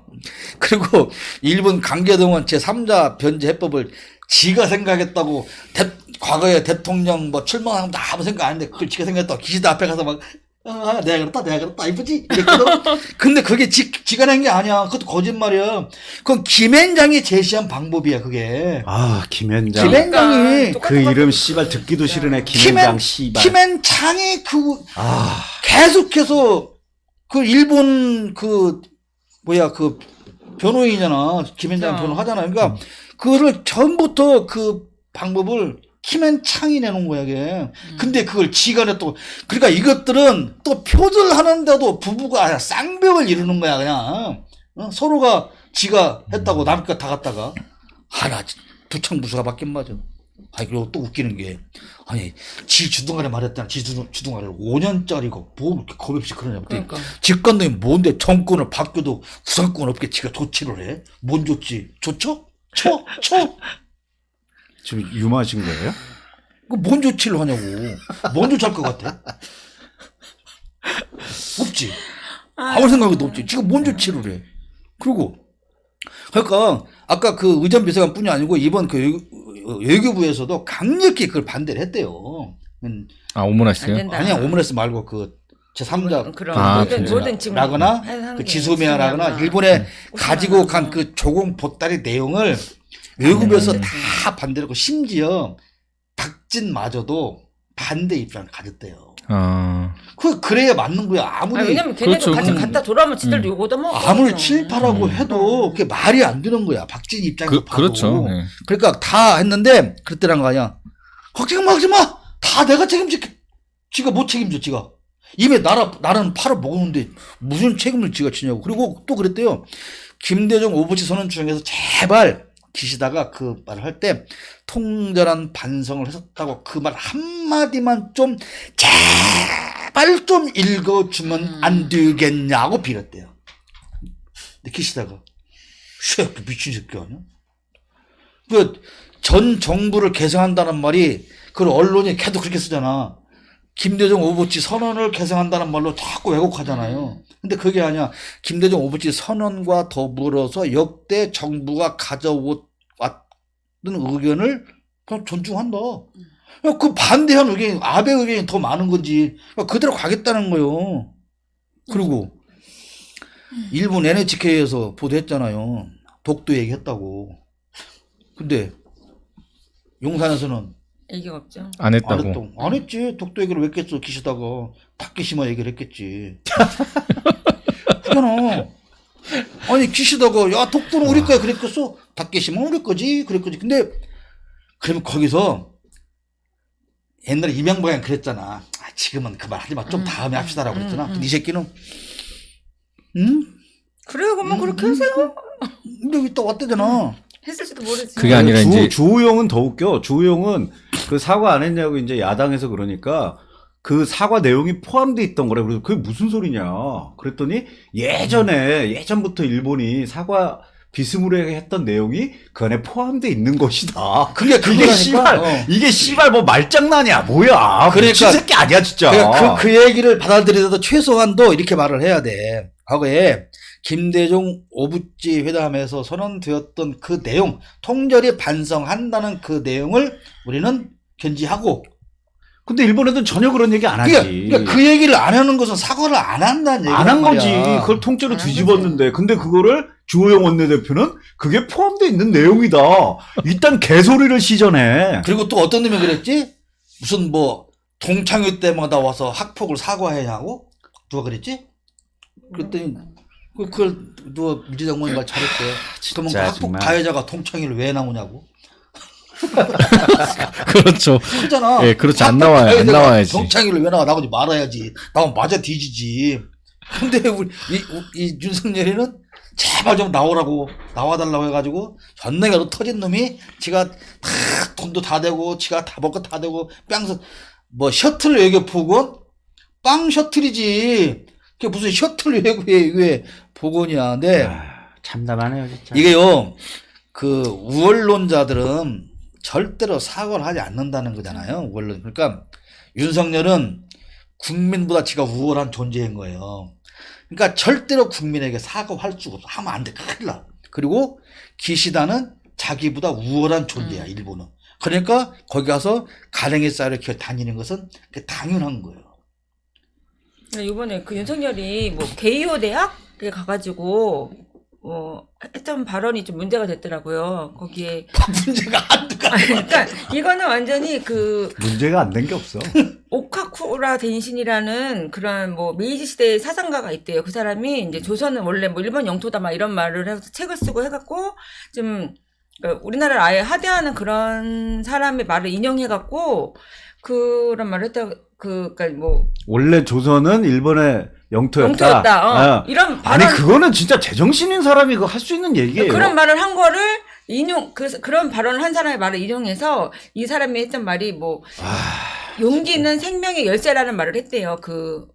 그리고 일본 강제동원 제3자 변제 해법을 지가 생각했다고 과거에 대통령 뭐 출마하면 다 아무 생각 안 했는데 그걸 지가 생각했다고 기시다 앞에 가서 막 내가 그랬다 이쁘지? 이랬거든. 근데 그게 지가 낸 게 아니야. 그것도 거짓말이야. 그건 김앤장이 제시한 방법이야 그게. 아, 김현장. 김앤장이 똑같은 그 이름 것도 씨발 듣기도 진짜. 싫으네. 김현장 씨발. 김앤장이 아, 계속해서 그 일본 그 변호인이잖아. 김앤장 그렇죠. 변호 하잖아. 그러니까 그거를 전부터 그 방법을 김앤창이 내놓은 거야, 이게. 근데 그걸 지가 냈또 그러니까 이것들은 또 표절하는데도 부부가 쌍벽을 이루는 거야, 그냥. 서로가 지가 했다고 남과 다 갔다가. 하나, 부창부수가 바뀐 맞아. 그리고 또 웃기는 게, 지 주둥아리 말했잖아. 지 주둥아리를 5년짜리고, 뭐 이렇게 겁 없이 그러냐. 그러니까. 집권동이 뭔데 정권을 바뀌어도 구상권 없게 지가 조치를 해? 뭔 조치? 좋죠? 쳐? 지금 유마하신 거예요? 뭔 조치를 하냐고. 뭔 조치할 것 같아? 없지. 아무 생각도 없지. 지금 뭔 조치를 해. 그리고, 그러니까, 아까 그 의전 비서관 뿐이 아니고, 이번 그 외교부에서도 강력히 그걸 반대를 했대요. 오므라이스요? 안 된다. 아니야, 오므라이스 말고 그 제3자 그런 진짜. 모든 지금 라거나 하는 그 게 지소미아라거나 중요하구나. 일본에 가지고 간 우승하는 그 조공 보따리 내용을 외국에서 다 반대를 하고 심지어 박진마저도 반대 입장을 가졌대요. 그래야 맞는 거야. 아무리 왜냐면 걔네도 그렇죠. 같이 갔다 돌아오면 지들도 욕 얻어먹어. 아무리 친일파라고 해도 그게 말이 안 되는 거야. 박진 입장에서 봐도. 그렇죠. 네. 그러니까 다 했는데 그랬더란 거 아니야. 걱정 마. 다 내가 책임질게. 지가 못 책임져 지가. 이미 나라는 팔아먹었는데 무슨 책임을 지가 지냐고. 그리고 또 그랬대요. 김대중 오부치 선언 중에서 제발 기시다가 그 말을 할 때 통절한 반성을 했었다고 그 말 한마디만 좀 제발 좀 읽어주면 안 되겠냐고 빌었대요. 근데 기시다가 쉐 미친 새끼 아니야? 그 전 정부를 개성한다는 말이 그 언론이 계속 그렇게 쓰잖아. 김대중 오부치 선언을 개성한다는 말로 자꾸 왜곡하잖아요. 근데 그게 아니야. 김대중 오부치 선언과 더불어서 역대 정부가 가져왔던 의견을 그냥 존중한다. 그 반대한 의견이, 아베 의견이 더 많은 건지 그대로 가겠다는 거예요. 그리고 일본 NHK에서 보도했잖아요. 독도 얘기했다고. 근데 용산에서는 얘기가 없죠. 안 했다고. 안 했지. 독도 얘기를 왜 했겠어. 기시다가 타케시마 얘기를 했겠지. 그잖아. 아니 기시다가 야 독도는 우리 거야 그랬겠어. 타케시마 우리 거지 그랬거지. 근데 그러면 거기서 옛날에 이명박이 그랬잖아. 아, 지금은 그만 하지 마. 좀 다음에 합시다라고 그랬잖아. 근데 이 새끼는 응? 그래요, 그러면 그렇게 하세요. 근데 여기 또 왔대잖아. 했을지도 모르지. 그게 아니라 이제 주호영은 더 웃겨. 주호영은 그 사과 안 했냐고 이제 야당에서 그러니까 그 사과 내용이 포함돼 있던 거래. 그래서 그게 무슨 소리냐. 그랬더니 예전부터 일본이 사과 비스무리하게 했던 내용이 그 안에 포함돼 있는 것이다. 그게 이게 씨발, 이게 씨발 뭐 말장난이야. 뭐야. 그러니까 미친 새끼 아니야 진짜. 그러니까 그 얘기를 받아들이더라도 최소한도 이렇게 말을 해야 돼. 과거에 김대중 오부치 회담에서 선언되었던 그 내용, 통절이 반성한다는 그 내용을 우리는 견지하고. 근데 일본에서는 전혀 그런 얘기 안 하지. 그러니까 그 얘기를 안 하는 것은 사과를 안 한다는 얘기야. 안 한 거지. 그걸 통째로 뒤집었는데. 근데 그거를 주호영 원내대표는 그게 포함되어 있는 내용이다. 일단 개소리를 시전해. 그리고 또 어떤 놈이 그랬지? 무슨 뭐 동창회 때마다 와서 학폭을 사과해야 하고? 누가 그랬지? 그랬더니 그걸 누가 민주당원이 말 잘했대. 그러면 그 학폭 정말. 가해자가 동창회를 왜 나오냐고? 그렇죠. 그잖아. 예, 그렇지. 안 학폭 나와요. 안 가해자가 나와야지. 동창회를 왜 나와? 나오지 말아야지. 나오면 맞아 뒤지지. 근데 우리 이 윤석열이는 제발 좀 나와달라고 해가지고 전내가로 터진 놈이 지가 다 돈도 다 대고 지가 다 먹고 다 대고 뺑서 뭐 셔틀 외교 복원? 빵 셔틀이지. 그게 무슨 셔틀 외교의 복원이야. 근데 참담하네요 진짜. 이게요, 그 우월론자들은 절대로 사과를 하지 않는다는 거잖아요. 우월론. 그러니까 윤석열은 국민보다 지가 우월한 존재인 거예요. 그러니까 절대로 국민에게 사과할 수가 없어. 하면 안 돼. 큰일 나. 그리고 기시다는 자기보다 우월한 존재야, 일본은. 그러니까 거기 가서 가랭이 쌀을 이렇게 다니는 것은 당연한 거예요. 이번에 그 윤석열이 뭐 개요 대학에 가가지고 했던 발언이 좀 문제가 됐더라고요. 거기에 문제가 한두가 그러니까 이거는 완전히 그 문제가 안 된 게 없어. 오카쿠라 덴신이라는 그런 뭐 메이지 시대의 사상가가 있대요. 그 사람이 이제 조선은 원래 뭐 일본 영토다 막 이런 말을 해서 책을 쓰고 해갖고 좀 우리나라를 아예 하대하는 그런 사람의 말을 인용해갖고 그런 말을 했다. 그러니까 뭐 원래 조선은 일본의 영토였다. 이런 아니 발언, 그거는 진짜 제정신인 사람이 그거 할 수 있는 얘기예요. 그런 말을 한 거를 그런 발언을 한 사람의 말을 인용해서 이 사람이 했던 말이 뭐 용기는 생명의 열쇠라는 말을 했대요. 그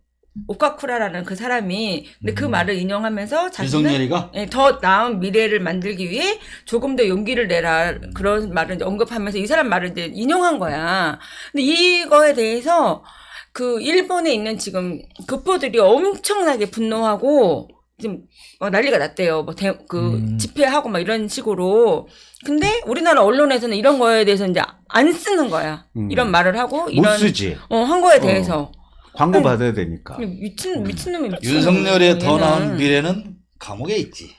오카쿠라라는 그 사람이. 근데 그 말을 인용하면서 자기는 윤석열이가? 더 나은 미래를 만들기 위해 조금 더 용기를 내라 그런 말을 이제 언급하면서 이 사람 말을 이제 인용한 거야. 근데 이거에 대해서 그 일본에 있는 지금 교포들이 엄청나게 분노하고 지금 난리가 났대요. 뭐 집회하고 막 이런 식으로. 근데 우리나라 언론에서는 이런 거에 대해서 이제 안 쓰는 거야. 이런 말을 하고 못 쓰지. 한 거에 대해서. 광고 받아야 되니까. 미친놈이 윤석열의 더 나은 미래는 감옥에 있지.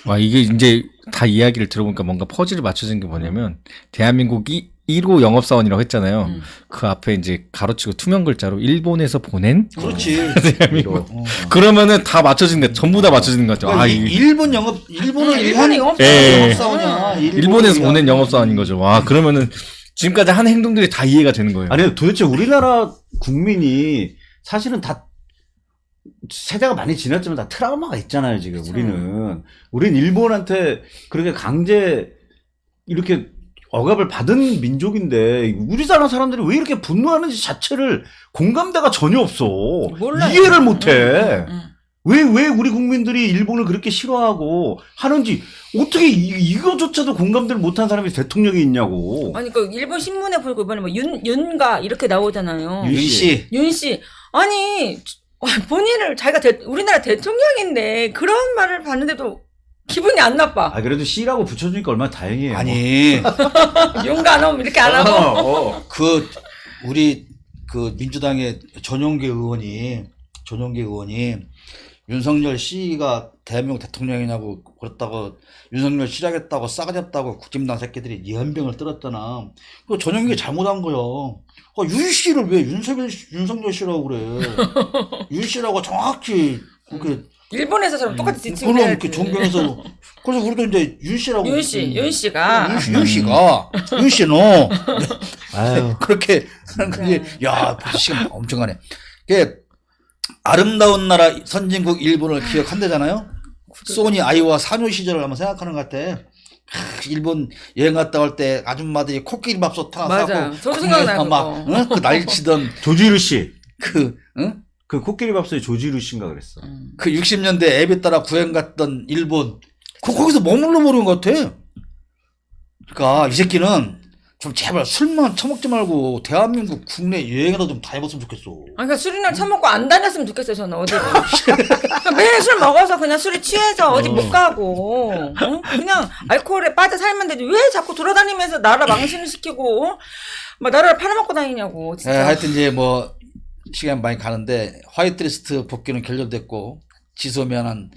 와, 이게 이제 다 이야기를 들어보니까 뭔가 퍼즐이 맞춰진 게 뭐냐면, 대한민국이 1호 영업사원이라고 했잖아요. 그 앞에 이제 가로치고 투명 글자로 일본에서 보낸? 그렇지. 대한민국. 그러면은 다 맞춰진다. 전부 다 맞춰지는 거죠. 그러니까 일본은 일본의 영업사원이야. 일본에서 보낸 영업사원인 거죠. 와, 그러면은 지금까지 한 행동들이 다 이해가 되는 거예요. 아니 도대체 우리나라 국민이 사실은 다 세대가 많이 지났지만 다 트라우마가 있잖아요. 지금 그쵸. 우린 일본한테 그렇게 강제 이렇게 억압을 받은 민족인데 우리나라 사람들이 왜 이렇게 분노하는지 자체를 공감대가 전혀 없어. 몰라요. 이해를 못해. 왜 우리 국민들이 일본을 그렇게 싫어하고 하는지 어떻게 이거조차도 공감대를 못한 사람이 대통령이 있냐고. 아니 그 일본 신문에 보니까 이번에 뭐 윤가 이렇게 나오잖아요. 윤씨. 윤 씨. 아니 본인을 자기가 우리나라 대통령인데 그런 말을 봤는데도 기분이 안 나빠. 아 그래도 C라고 붙여주니까 얼마나 다행이에요. 아니 윤가 놈 이렇게 안 하고. 그 우리 그 민주당의 전용기 의원이 윤석열 씨가 대한민국 대통령이냐고 그랬다고 윤석열 싫어하겠다고 싸가지 없다고 국힘당 새끼들이 연병을 떨었잖아. 그 전용기 잘못한 거요. 윤 씨를 왜 윤석열 씨라고 그래? 윤 씨라고 정확히 그렇게 일본에서처럼 똑같이 지칭을 그럼 해야지. 이렇게 존경해서 그래서 우리도 이제 윤 씨라고 윤 씨가 윤 씨는 아유. 그렇게 하는 그게 야 벌써 시간 엄청 가네. 그게 아름다운 나라 선진국 일본을 기억한대잖아요. 소니 아이와 사뇨 시절을 한번 생각하는 것 같아. 일본 여행 갔다 올 때 아줌마들이 코끼리 밥솥 하나 맞아요. 싸고 저도 생각나요, 막 그거. 그 난리치던 조지루 씨. 응? 그 코끼리 밥솥이 조지루 씨인가 그랬어. 그 60년대 애비 따라 구행 갔던 일본 거기서 머물러 버린 것 같아. 그러니까 이 새끼는 좀 제발 술만 처먹지 말고 대한민국 국내 여행이나 좀 다녀봤으면 좋겠어. 아, 그러니까 술이나 처먹고 안 다녔으면 좋겠어요, 저는, 어디를. 매일 술 먹어서 그냥 술에 취해서 어디 못 가고, 그냥 알코올에 빠져 살면 되지. 왜 자꾸 돌아다니면서 나라 망신을 시키고, 막 나라를 팔아먹고 다니냐고, 진짜. 하여튼 이제 뭐, 시간 많이 가는데, 화이트리스트 복귀는 결렬됐고, 지소미아는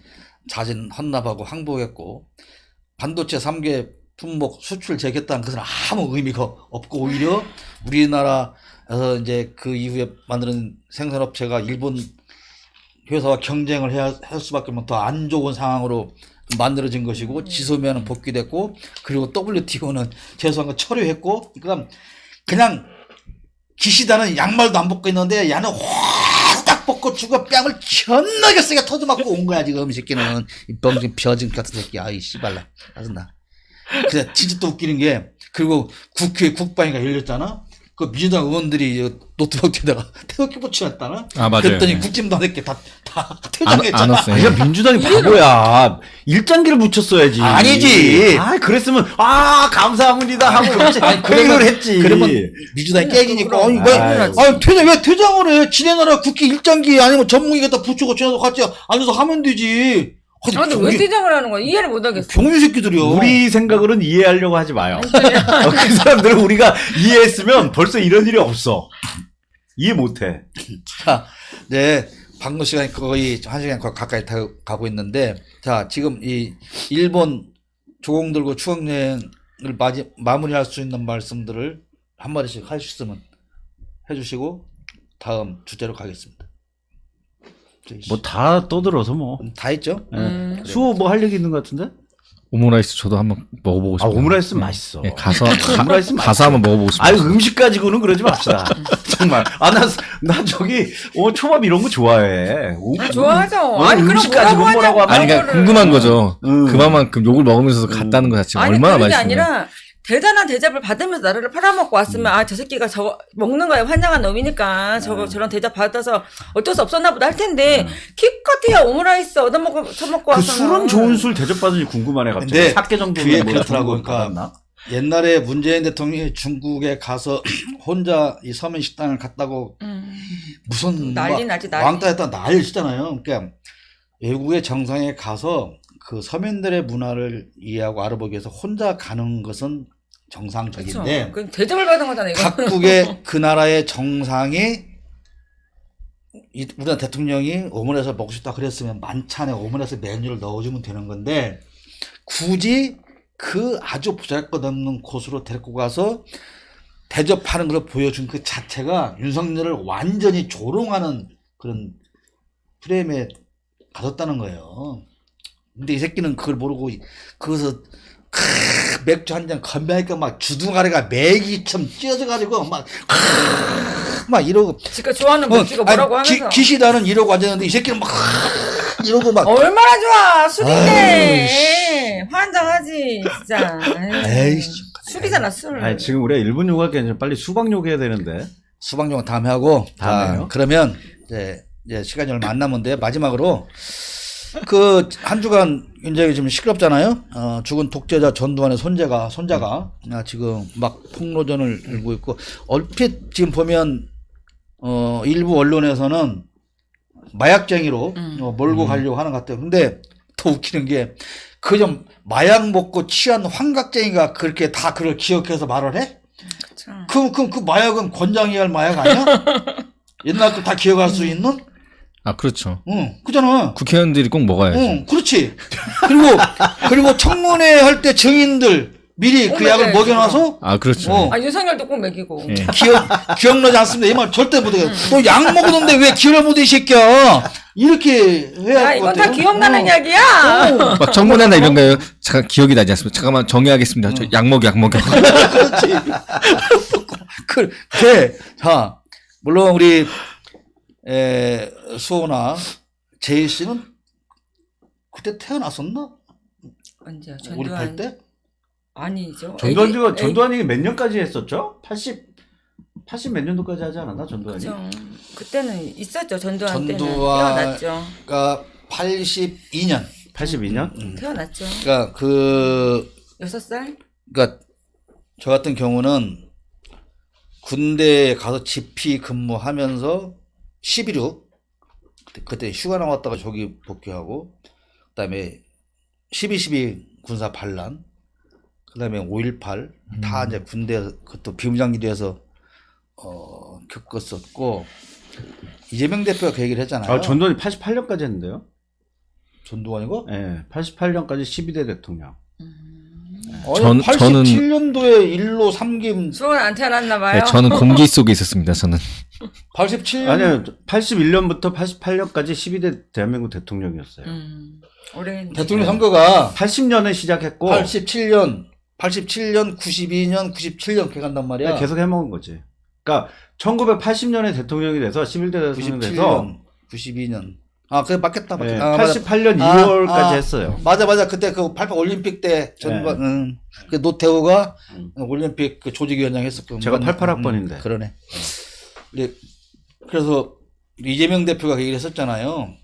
자진 헌납하고 항복했고, 반도체 3개 품목 수출 재개했다는 것은 아무 의미가 없고 오히려 우리나라에서 이제 그 이후에 만드는 생산업체가 일본 회사와 경쟁을 해야 할 수밖에 없는 더 안 좋은 상황으로 만들어진 것이고 지소미아는 복귀됐고 그리고 WTO는 최소한 거 철회했고 그냥 기시다는 양말도 안 벗고 있는데 야는 확 벗고 죽어 뺨을 존나게 세게 터져맞고 온 거야 지금 이 새끼는 이 병신 벼진 같은 새끼 아이 씨발라 짜증나. 그래 진짜 또 웃기는 게 그리고 국회 국방위가 열렸잖아. 그 민주당 의원들이 노트북 뒤에다가 태극기 붙여놨다나. 아, 맞아요. 그랬더니 네. 국힘당 새끼 다 안 퇴장했잖아. 왔어요. 그러니까 민주당이 바보야. 일장기를 붙였어야지. 아니지. 아, 그랬으면 감사합니다 하고 회의를 했지. 그러면 민주당이 깨지니까 그럼. 아니 왜 아유. 왜 퇴장을 해? 지네 나라 국회 일장기 아니면 전무기가 다 붙이고 지네도 같이 앉아서 하면 되지. 아, 근데 왜 퇴장을 하는 거야? 이해를 못 하겠어. 병신 새끼들이요. 우리 생각으로는 이해하려고 하지 마요. 그 사람들은 우리가 이해했으면 벌써 이런 일이 없어. 이해 못해. 자, 네. 방금 시간이 거의 1시간 가까이 가고 있는데, 자, 지금 이 일본 조공 들고 추억여행을 마무리할 수 있는 말씀들을 한마디씩 할 수 있으면 해주시고, 다음 주제로 가겠습니다. 뭐 다 떠들어서 뭐. 다 했죠? 수호 뭐 할 얘기 있는 것 같은데? 오므라이스 저도 한번 먹어보고 아, 싶어요. 오므라이스 맛있어. 예, 가서 오므라이스 가서 한번 먹어보고 싶어요. 아유, 음식 가지고는 그러지 맙시다. 정말. 나 저기, 초밥 이런 거 좋아해. 좋아하죠. 아니, 그럼 음식 가지고 뭐라고 뭐라고 하냐고. 아니 그러니까 궁금한 거죠. 음. 그만큼 욕을 먹으면서 갔다는 것 자체가 아니, 얼마나 그런 게 맛있어요. 아니라, 대단한 대접을 받으면서 나라를 팔아먹고 왔으면, 아, 저 새끼가 먹는 거에 환장한 놈이니까, 저런 대접 받아서 어쩔 수 없었나 보다 할 텐데, 기껏해야 오므라이스 처먹고 그 와서. 술은 좋은 술 대접받은지 궁금하네, 갑자기. 근데 사케 정도는 그게 뭐 그렇더라고. 좋은 거 그러니까 받았나? 옛날에 문재인 대통령이 중국에 가서 혼자 이 서민 식당을 갔다고 무슨 난리 막 나지, 난리. 왕따 했다 난리 치잖아요. 그러니까 외국의 정상에 가서 그 서민들의 문화를 이해하고 알아보기 위해서 혼자 가는 것은 정상적인데 그 대접을 받은 거잖아, 이거. 각국의 그 나라의 정상이 우리나라 대통령이 오므라이스를 먹고 싶다 그랬으면 만찬에 오므라이스 메뉴를 넣어주면 되는 건데 굳이 그 아주 보잘것없는 곳으로 데리고 가서 대접하는 걸 보여준 그 자체가 윤석열을 완전히 조롱하는 그런 프레임에 가졌다는 거예요. 근데 이 새끼는 그걸 모르고 거기서 맥주 한 잔 건배하니까 막 주둥아리가 매기처럼 찢어져가지고 막 이러고 지가 좋아하는 맥주가 뭐라고 하면서. 기시다는 이러고 앉았는데 이 새끼는 막 이러고 막 얼마나 좋아, 술인데. 환장하지, 진짜. 에이씨. 술이잖아, 술. 아니, 지금 우리가 일본 욕할 게 아니라 빨리 수박 욕해야 되는데. 수박용 다음에 하고 다음에요? 자, 그러면 이제 이제 시간이 얼마 안 남은데 마지막으로 그 한 주간 굉장히 좀 시끄럽잖아요. 죽은 독재자 전두환의 손자가 지금 막 폭로전을 일고 있고 얼핏 지금 보면 일부 언론에서는 마약쟁이로 몰고 가려고 하는 것 같아요. 근데 더 웃기는 게 그냥 마약 먹고 취한 환각쟁이가 그렇게 다 그걸 기억해서 말을 해? 그쵸. 그 마약은 권장이 할 마약 아니야? 옛날 거 다 기억할 수 있는? 아, 그렇죠. 응, 그잖아. 국회의원들이 꼭 먹어야죠. 응, 그렇지. 그리고 청문회 할 때 증인들 미리 그 약을 먹여야죠. 먹여놔서 아, 그렇죠. 어. 아, 윤석열도 꼭 먹이고. 예. 기억나지 않습니다. 이 말 절대 못해. 너 약 먹었는데 왜 기억을 못해, 이 새끼야. 이렇게 해야 야, 할 것 이건 다 같아요. 기억나는 어. 이야기야. 막 청문회나 이런 거요. 잠깐 기억이 나지 않습니다. 잠깐만 정리하겠습니다. 저 약 먹여. 그렇지. 그래. 자, 물론 우리 수호나 제이 씨는 그때 태어났었나? 언제요? 우리 팔 때? 아니죠. 전두환이 몇 년까지 했었죠? 80 몇 년도까지 하지 않았나 전두환이? 그죠. 그때는 있었죠. 전두환 때는 전두환- 태어났죠. 그러니까 82년. 82년? 태어났죠. 그러니까 6살? 그러니까 저 같은 경우는 군대에 가서 집피 근무하면서 11.6 그때 휴가 나왔다가 조기 복귀하고 그다음에 12.12 군사 반란 그다음에 5.18 다 이제 군대 그것도 비무장지대 돼서 겪었었고 이재명 대표가 그 얘기를 했잖아요. 전두환이 88년까지 했는데요. 전두환이고? 네, 88년까지 12대 대통령. 저는- 87년도에 일로 삼김 수원 안 태어났나 봐요. 네, 저는 공기 속에 있었습니다. 저는. 87년 아니요, 81년부터 88년까지 12대 대한민국 대통령이었어요. 올해 대통령 선거가 80년에 시작했고 87년, 92년, 97년 이렇게 간단 말이야. 계속 해먹은 거지. 그러니까 1980년에 대통령이 돼서 11대 대통령이 돼서 92년. 아, 그래 맞겠다. 네, 맞겠다. 아, 맞아. 88년 2월까지 했어요. 맞아. 그때 그 88 올림픽 때 전두환, 그 노태우가 올림픽 그 조직위원장 했었고. 제가 88학번인데. 그러네. 그래서 이재명 대표가 그 얘기를 했었잖아요.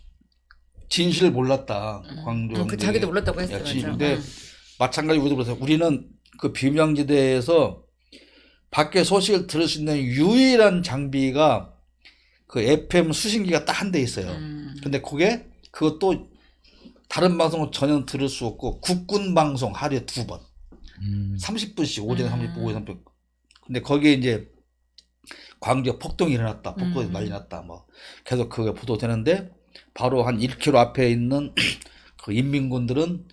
진실을 몰랐다. 광주. 그 자기도 몰랐다고 했어요. 근데 마찬가지로 우리도 그래서 우리는 그 비무장지대에서 밖에 소식을 들을 수 있는 유일한 장비가 그 FM 수신기가 딱 한 대 있어요. 근데 그것도 다른 방송은 전혀 들을 수 없고 국군 방송 하루에 2번. 30분씩 오전에 30분, 오후에 30분. 근데 거기에 이제 광주에 폭동이 일어났다. 폭동이 난리 났다. 뭐 계속 그게 보도되는데 바로 한 1km 앞에 있는 그 인민군들은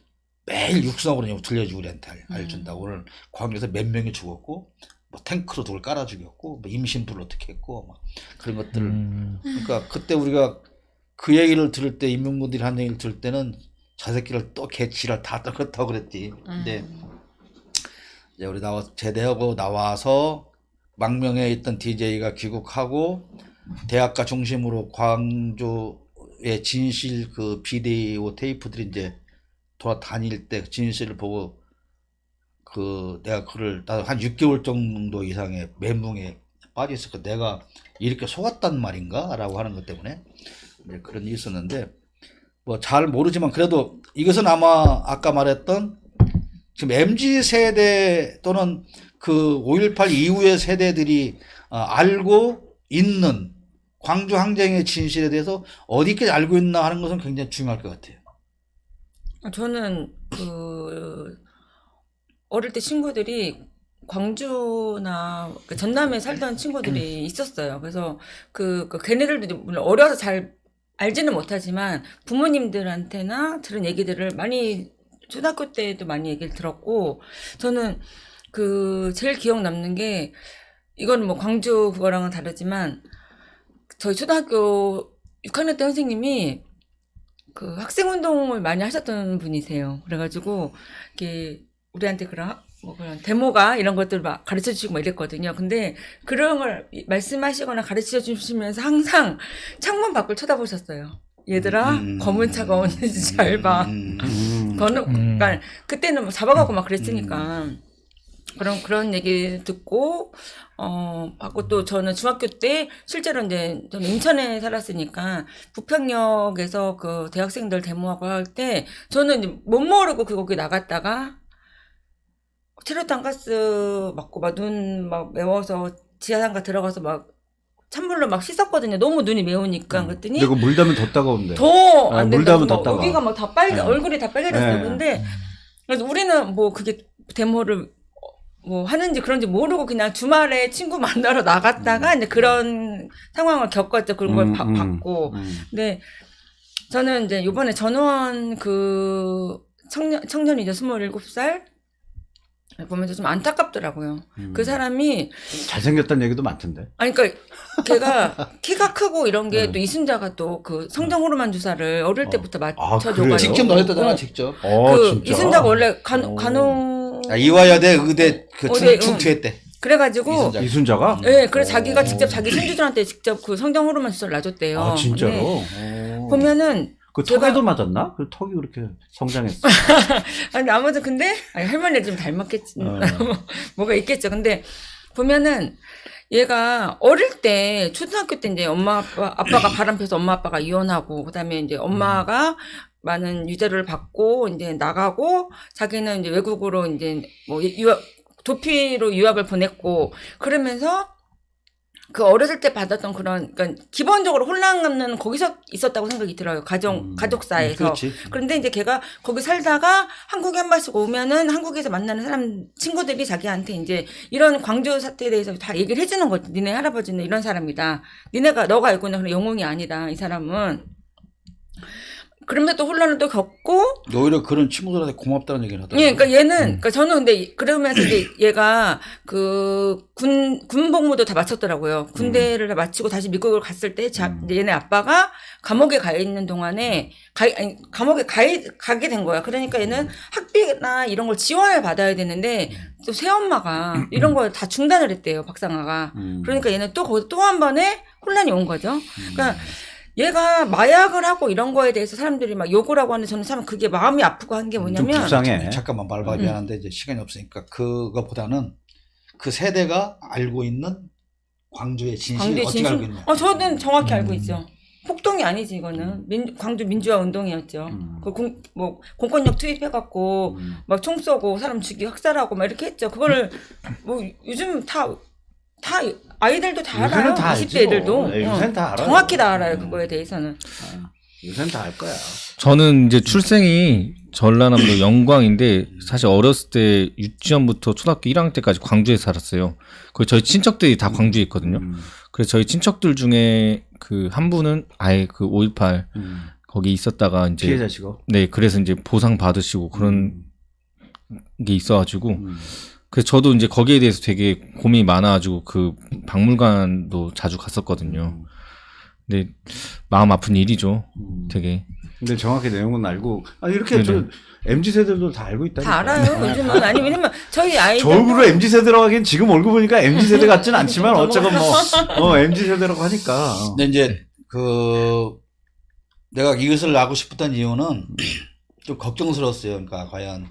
매일 육성으로 들려주고 우리한테 알려준다고. 오늘 광주에서 몇 명이 죽었고 뭐 탱크로 누굴 깔아 죽였고 뭐 임신부를 어떻게 했고 막 그런 것들. 그러니까 그때 우리가 그 얘기를 들을 때 인민군들이 한 얘기를 들을 때는 저 새끼를 또 개치를 다 그렇다고 그랬지. 근데 이제 우리 제대하고 나와서 망명에 있던 DJ가 귀국하고 대학가 중심으로 광주의 진실 그 비디오 테이프들이 이제 돌아다닐 때 진실을 보고 내가 나도 한 6개월 정도 이상의 멘붕에 빠져 있었고 내가 이렇게 속았단 말인가? 라고 하는 것 때문에 이제 그런 일이 있었는데 뭐 잘 모르지만 그래도 이것은 아마 아까 말했던 지금 MZ 세대 또는 그 5.18 이후의 세대들이 알고 있는 광주 항쟁의 진실에 대해서 어디까지 알고 있나 하는 것은 굉장히 중요할 것 같아요. 저는 어릴 때 친구들이 광주나 전남에 살던 친구들이 있었어요. 그래서 걔네들도 물론 어려서 잘 알지는 못하지만 부모님들한테나 들은 얘기들을 많이 초등학교 때도 많이 얘기를 들었고 저는 제일 기억 남는 게 이거는 뭐 광주 그거랑은 다르지만 저희 초등학교 6학년 때 선생님이 그 학생운동을 많이 하셨던 분이세요. 그래가지고 이렇게 우리한테 그런 데모가 이런 것들을 막 가르쳐 주시고 막 이랬거든요. 근데 그런 걸 말씀하시거나 가르쳐 주시면서 항상 창문 밖을 쳐다보셨어요. 얘들아, 검은 차가 오는지 잘 봐. 그러니까 그때는 뭐 잡아가고 막 그랬으니까. 그런 얘기 듣고 하고 또 저는 중학교 때 실제로 이제 저는 인천에 살았으니까 부평역에서 그 대학생들 데모하고 할 때 저는 이제 못 모르고 거기 나갔다가 체류탄 가스 맞고 막 눈 막 매워서 지하상가 들어가서 막 찬물로 막 씻었거든요. 너무 눈이 매우니까. 그랬더니 근데 물 닿으면 더 따가운데. 더 안 물 된다고 닿으면 더 막 따가워. 여기가 막 다 빨개 네. 얼굴이 다 빨개졌어요. 네. 근데 그래서 우리는 뭐 그게 데모를 뭐 하는지 그런지 모르고 그냥 주말에 친구 만나러 나갔다가 이제 그런 상황을 겪었죠. 그런 걸 받고. 근데 저는 이제 요번에 전원 그 청년이죠. 27살 보면서 좀 안타깝더라고요. 그 사람이 잘생겼다는 얘기도 많던데. 아니 그러니까 걔가 키가 크고 이런 게 또 이순자가 또 그 성장 호르몬 주사를 어릴 때부터 그래요? 맞춰줘가지고 직접 넣었다잖아, 직접. 그 진짜? 이순자가 원래 간호 이화여대 의대 그 어디, 중퇴했대. 그래가지고 이순자. 이순자가? 예, 그래서 자기가 직접 자기 손주들한테 직접 그 성장 호르몬 주사를 놔줬대요. 아, 진짜로? 근데 오. 보면은 그 제가- 턱에도 맞았나? 그 턱이 그렇게 성장했어. 아니 아무튼 근데 아니, 할머니가 좀 닮았겠지. 어. 뭐가 있겠죠. 근데 보면은 얘가 어릴 때 초등학교 때 이제 아빠가 바람 펴서 엄마 아빠가 이혼하고 그다음에 이제 엄마가 많은 유죄를 받고 이제 나가고 자기는 이제 외국으로 이제 뭐 도피로 유학을 보냈고 그러면서 그 어렸을 때 받았던 그런 그러니까 기본적으로 혼란감은 거기서 있었다고 생각이 들어요. 가족사에서. 그렇지. 그런데 이제 걔가 거기 살다가 한국에 한 번씩 오면은 한국에서 만나는 사람 친구들이 자기한테 이제 이런 광주 사태에 대해서 다 얘기를 해주는 거지. 니네 할아버지는 이런 사람이다. 너가 알고 있는 그런 영웅이 아니다. 이 사람은. 그러면서 또 혼란을 또 겪고 오히려 그런 친구들한테 고맙다는 얘기를 하더라고요. 예, 그러니까 얘는, 그러니까 저는 근데 그러면서 이제 얘가 그 군 복무도 다 마쳤더라고요. 군대를 다 마치고 다시 미국을 갔을 때 이제 얘네 아빠가 감옥에 가 있는 동안에 감옥에 가게 된 거야. 그러니까 얘는 학비나 이런 걸 지원을 받아야 되는데 또 새엄마가 이런 걸 다 중단을 했대요. 박상아가. 그러니까 얘는 또 거기 또 한 번에 혼란이 온 거죠. 그러니까 얘가 마약을 하고 이런 거에 대해서 사람들이 막 욕을 하고 하는데 저는 참 그게 마음이 아프고 한 게 좀 뭐냐면 불쌍해. 잠깐만 말봐 미안한데 이제 시간이 없으니까 그거보다는 그 세대가 알고 있는 광주의 진실을 광주의 어떻게 진실? 알고 있냐. 저는 정확히 알고 있죠. 폭동이 아니지 이거는 광주 민주화 운동이었죠. 그 공권력 투입해갖고 막 총 쏘고 사람 죽이고 학살하고 막 이렇게 했죠. 그거를 뭐 요즘 다 아이들도 다 요새는 알아요. 다 알지 20대 애들도 뭐. 요새는 다 알아요. 정확히 다 알아요. 그거에 대해서는. 요새는 다 알 거야. 저는 이제 출생이 전라남도 영광인데 사실 어렸을 때 유치원부터 초등학교 1학년 때까지 광주에 살았어요. 그 저희 친척들이 다 광주에 있거든요. 그래서 저희 친척들 중에 그 한 분은 아예 그 5.18 거기 있었다가 이제 피해자시고. 네, 그래서 이제 보상 받으시고 그런 게 있어가지고 그래서 저도 이제 거기에 대해서 되게 고민이 많아가지고 그 박물관도 자주 갔었거든요. 근데 마음 아픈 일이죠. 되게. 근데 정확히 내용은 알고 이렇게 저 MZ 세대들도 다 알고 있다니까. 다 알아요. 요즘은 아니 왜냐면 저희 아이들 저 얼굴로 MZ 세대라고 하긴 지금 얼굴 보니까 MZ 세대 같진 않지만 어쨌건 뭐 MZ 세대라고 하니까. 근데 이제 내가 이것을 하고 싶었던 이유는 좀 걱정스러웠어요. 그러니까 과연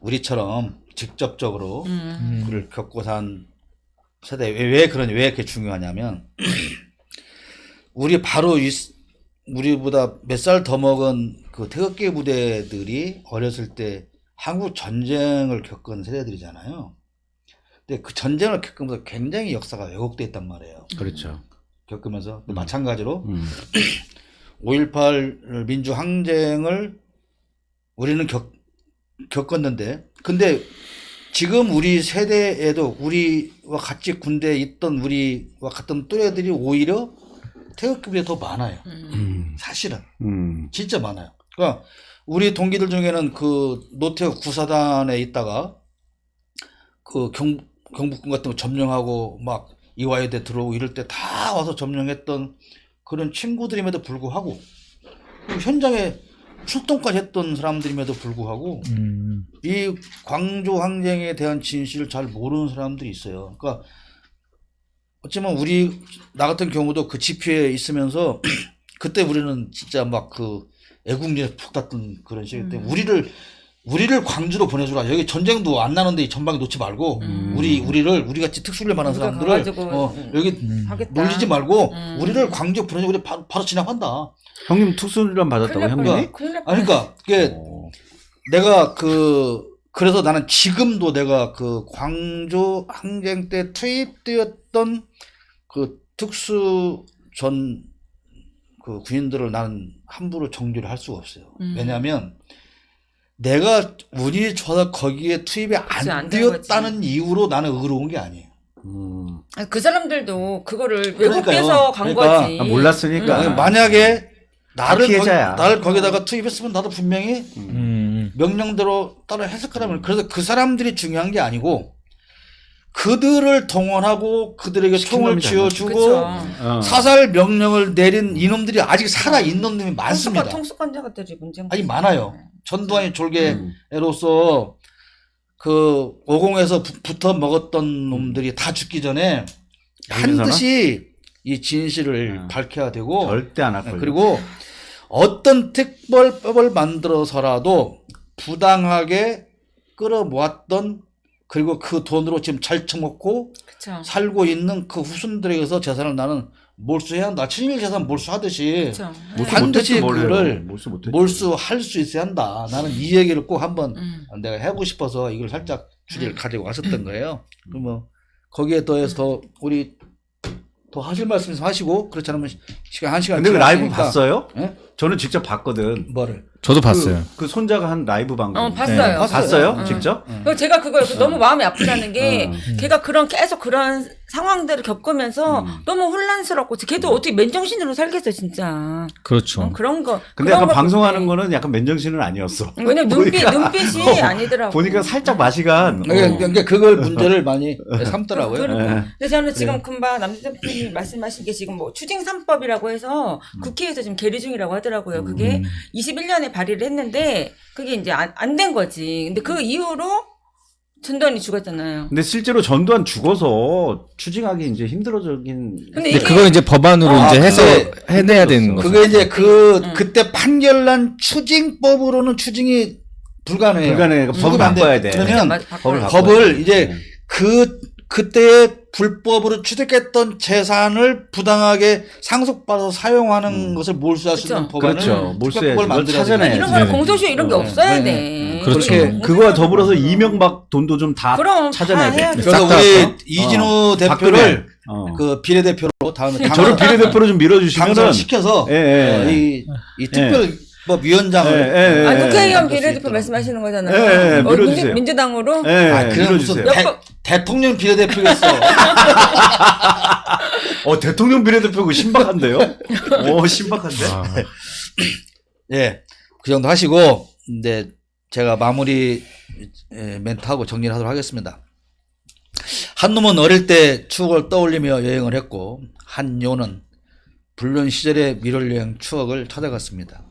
우리처럼 직접적으로 그를 겪고 산 세대 왜 이렇게 중요하냐면 우리보다 몇 살 더 먹은 그 태극기 부대들이 어렸을 때 한국 전쟁을 겪은 세대들이잖아요. 근데 그 전쟁을 겪으면서 굉장히 역사가 왜곡돼 있단 말이에요. 그렇죠. 겪으면서 마찬가지로 5.18 민주항쟁을 우리는 겪었는데 근데 지금 우리 세대에도 우리와 같이 군대에 있던 우리와 같은 또래들이 오히려 태극기보다 더 많아요. 사실은 진짜 많아요. 그러니까 우리 동기들 중에는 그 노태우 구사단에 있다가 그 경북군 같은 거 점령하고 막 이화여대 들어오고 이럴 때 다 와서 점령했던 그런 친구들임에도 불구하고 현장에 출동까지 했던 사람들임에도 불구하고 이 광주 항쟁에 대한 진실을 잘 모르는 사람들이 있어요. 그러니까 어쩌면 나 같은 경우도 그 집회에 있으면서 그때 우리는 진짜 막 그 애국심에 푹 탔던 그런 시기 때문에 우리를 우리를 광주로 보내주라. 여기 전쟁도 안 나는데 이 전방에 놓지 말고 우리 같이 특수훈련 받은 우리가 사람들을 가가지고, 여기 하겠다. 놀리지 말고 우리를 광주 보내줘. 우리 바로 진압한다. 형님 특수훈련 받았다고 큰일 날 형님이? 뻔- 큰일 날 아니, 그러니까 그게 내가 그래서 나는 지금도 내가 그 광주 항쟁 때 투입되었던 그 특수 전 그 군인들을 나는 함부로 정죄를 할 수가 없어요. 왜냐하면 내가 운이 좋아서 거기에 투입이 그치, 안 안 된 되었다는 이유로 나는 의로운 게 아니에요. 아니, 그 사람들도 그거를 그러니까요. 왜곡돼서 간 그러니까 거지. 아, 몰랐으니까. 만약에 피해자야. 나를 거기다가 투입했으면 나도 분명히 명령대로 따라 했을 거라면 그래서 그 사람들이 중요한 게 아니고 그들을 동원하고 그들에게 총을 놈이 쥐어주고 그쵸. 사살 명령을 내린 이놈들이 아직 살아 있는 놈이 많습니다. 통수권자들이 문제인 아니 거지. 많아요. 전두환이 졸개로서 그 오공에서 붙어 먹었던 놈들이 다 죽기 전에 반드시 이 진실을 밝혀야 되고 절대 안 할 거예요. 그리고 어떤 특별법을 만들어서라도 부당하게 끌어모았던 그리고 그 돈으로 지금 잘 처먹고 그쵸. 살고 있는 그 후손들에게서 재산을 나는 몰수해야 한다. 친일 재산 몰수하듯이 그쵸. 몰수 반드시 못했지, 뭘 해요. 그거를 몰수 못했지. 몰수할 수 있어야 한다. 나는 이 얘기를 꼭 한번 내가 하고 싶어서 이걸 살짝 주제를 가지고 왔었던 거예요. 그럼 뭐 거기에 더해서 더 우리 더 하실 말씀 좀 하시고 그렇지 않으면 시간 한 시간 근데 그 라이브 지났으니까. 봤어요? 예? 저는 직접 봤거든. 뭐를? 저도 봤어요. 그 손자가 한 라이브 방송. 봤어요. 봤어요? 직접? 그리고 제가 그걸 너무 마음이 아프다는 게 걔가 계속 그런 상황들을 겪으면서 너무 혼란스럽고 걔도 어떻게 맨정신으로 살겠어 진짜. 그렇죠. 그런 거. 근데 그런 약간 걸 방송하는 보면. 거는 약간 맨정신은 아니었어. 왜냐면 눈빛이 아니더라고. 보니까 살짝 마시간. 그러니까 그걸 문제를 많이 삼더라고요. 그러니까. 근데 저는 지금 금방 남진 대표님이 말씀하신 게 지금 뭐 추징 3법이라고 해서 국회에서 지금 계류 중이라고 하더라고요. 그게 21년에 발의를 했는데 그게 이제 안 된 거지. 근데 그 이후로 전두환이 죽었잖아요. 근데 실제로 전두환 죽어서 추징하기 이제 힘들어지긴. 근데 근데 그걸 이제 법안으로 이제 해서 해내야 되는 거죠. 그게 이제 그때 판결난 추징법으로는 추징이 불가능해요. 불가능해. 법을 안 돼. 바꿔야 돼. 그러면 맞아, 바꿔야 돼. 법을 이제 그때의 불법으로 취득했던 재산을 부당하게 상속받아서 사용하는 것을 몰수할 수 있는 그쵸. 법안을 그렇죠. 몰수해야지. 특별법을 그걸 만들어야 찾아내야지. 돼요. 이런 거는 네. 공소시효 이런 게 없어야 네. 돼. 그렇죠. 그렇게 그거와 더불어서 이명박 돈도 좀 다 그럼 찾아내야 다 돼. 해야지. 그래서 싹다 우리 이진우 대표를 어. 그 비례대표로 다음에 저를 비례대표로 좀 밀어주시면은. 당선을 시켜서 예, 예. 이 특별법위원장을 아니, 국회의원 만들 수 비례대표 있도록. 말씀하시는 거잖아요. 예, 밀어주세요. 민주당으로? 예, 그냥 무슨 밀어주세요. 대통령 비례대표겠어. 대통령 비례대표 그 신박한데요? 신박한데? 예, 그 정도 하시고, 근데 제가 마무리 멘트하고 정리를 하도록 하겠습니다. 한 놈은 어릴 때 추억을 떠올리며 여행을 했고, 한 요는 불륜 시절의 미럴 여행 추억을 찾아갔습니다.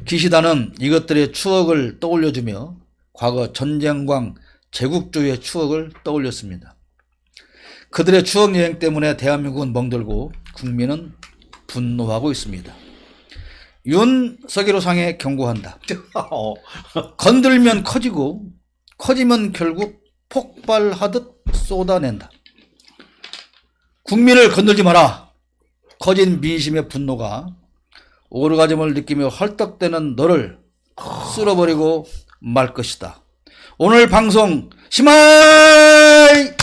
기시다는 이것들의 추억을 떠올려주며 과거 전쟁광 제국주의의 추억을 떠올렸습니다. 그들의 추억 여행 때문에 대한민국은 멍들고 국민은 분노하고 있습니다. 윤석열상에 경고한다. 건들면 커지고 커지면 결국 폭발하듯 쏟아낸다. 국민을 건들지 마라. 커진 민심의 분노가 오르가즘을 느끼며 헐떡대는 너를 쓸어버리고 말 것이다. 오늘 방송 심하이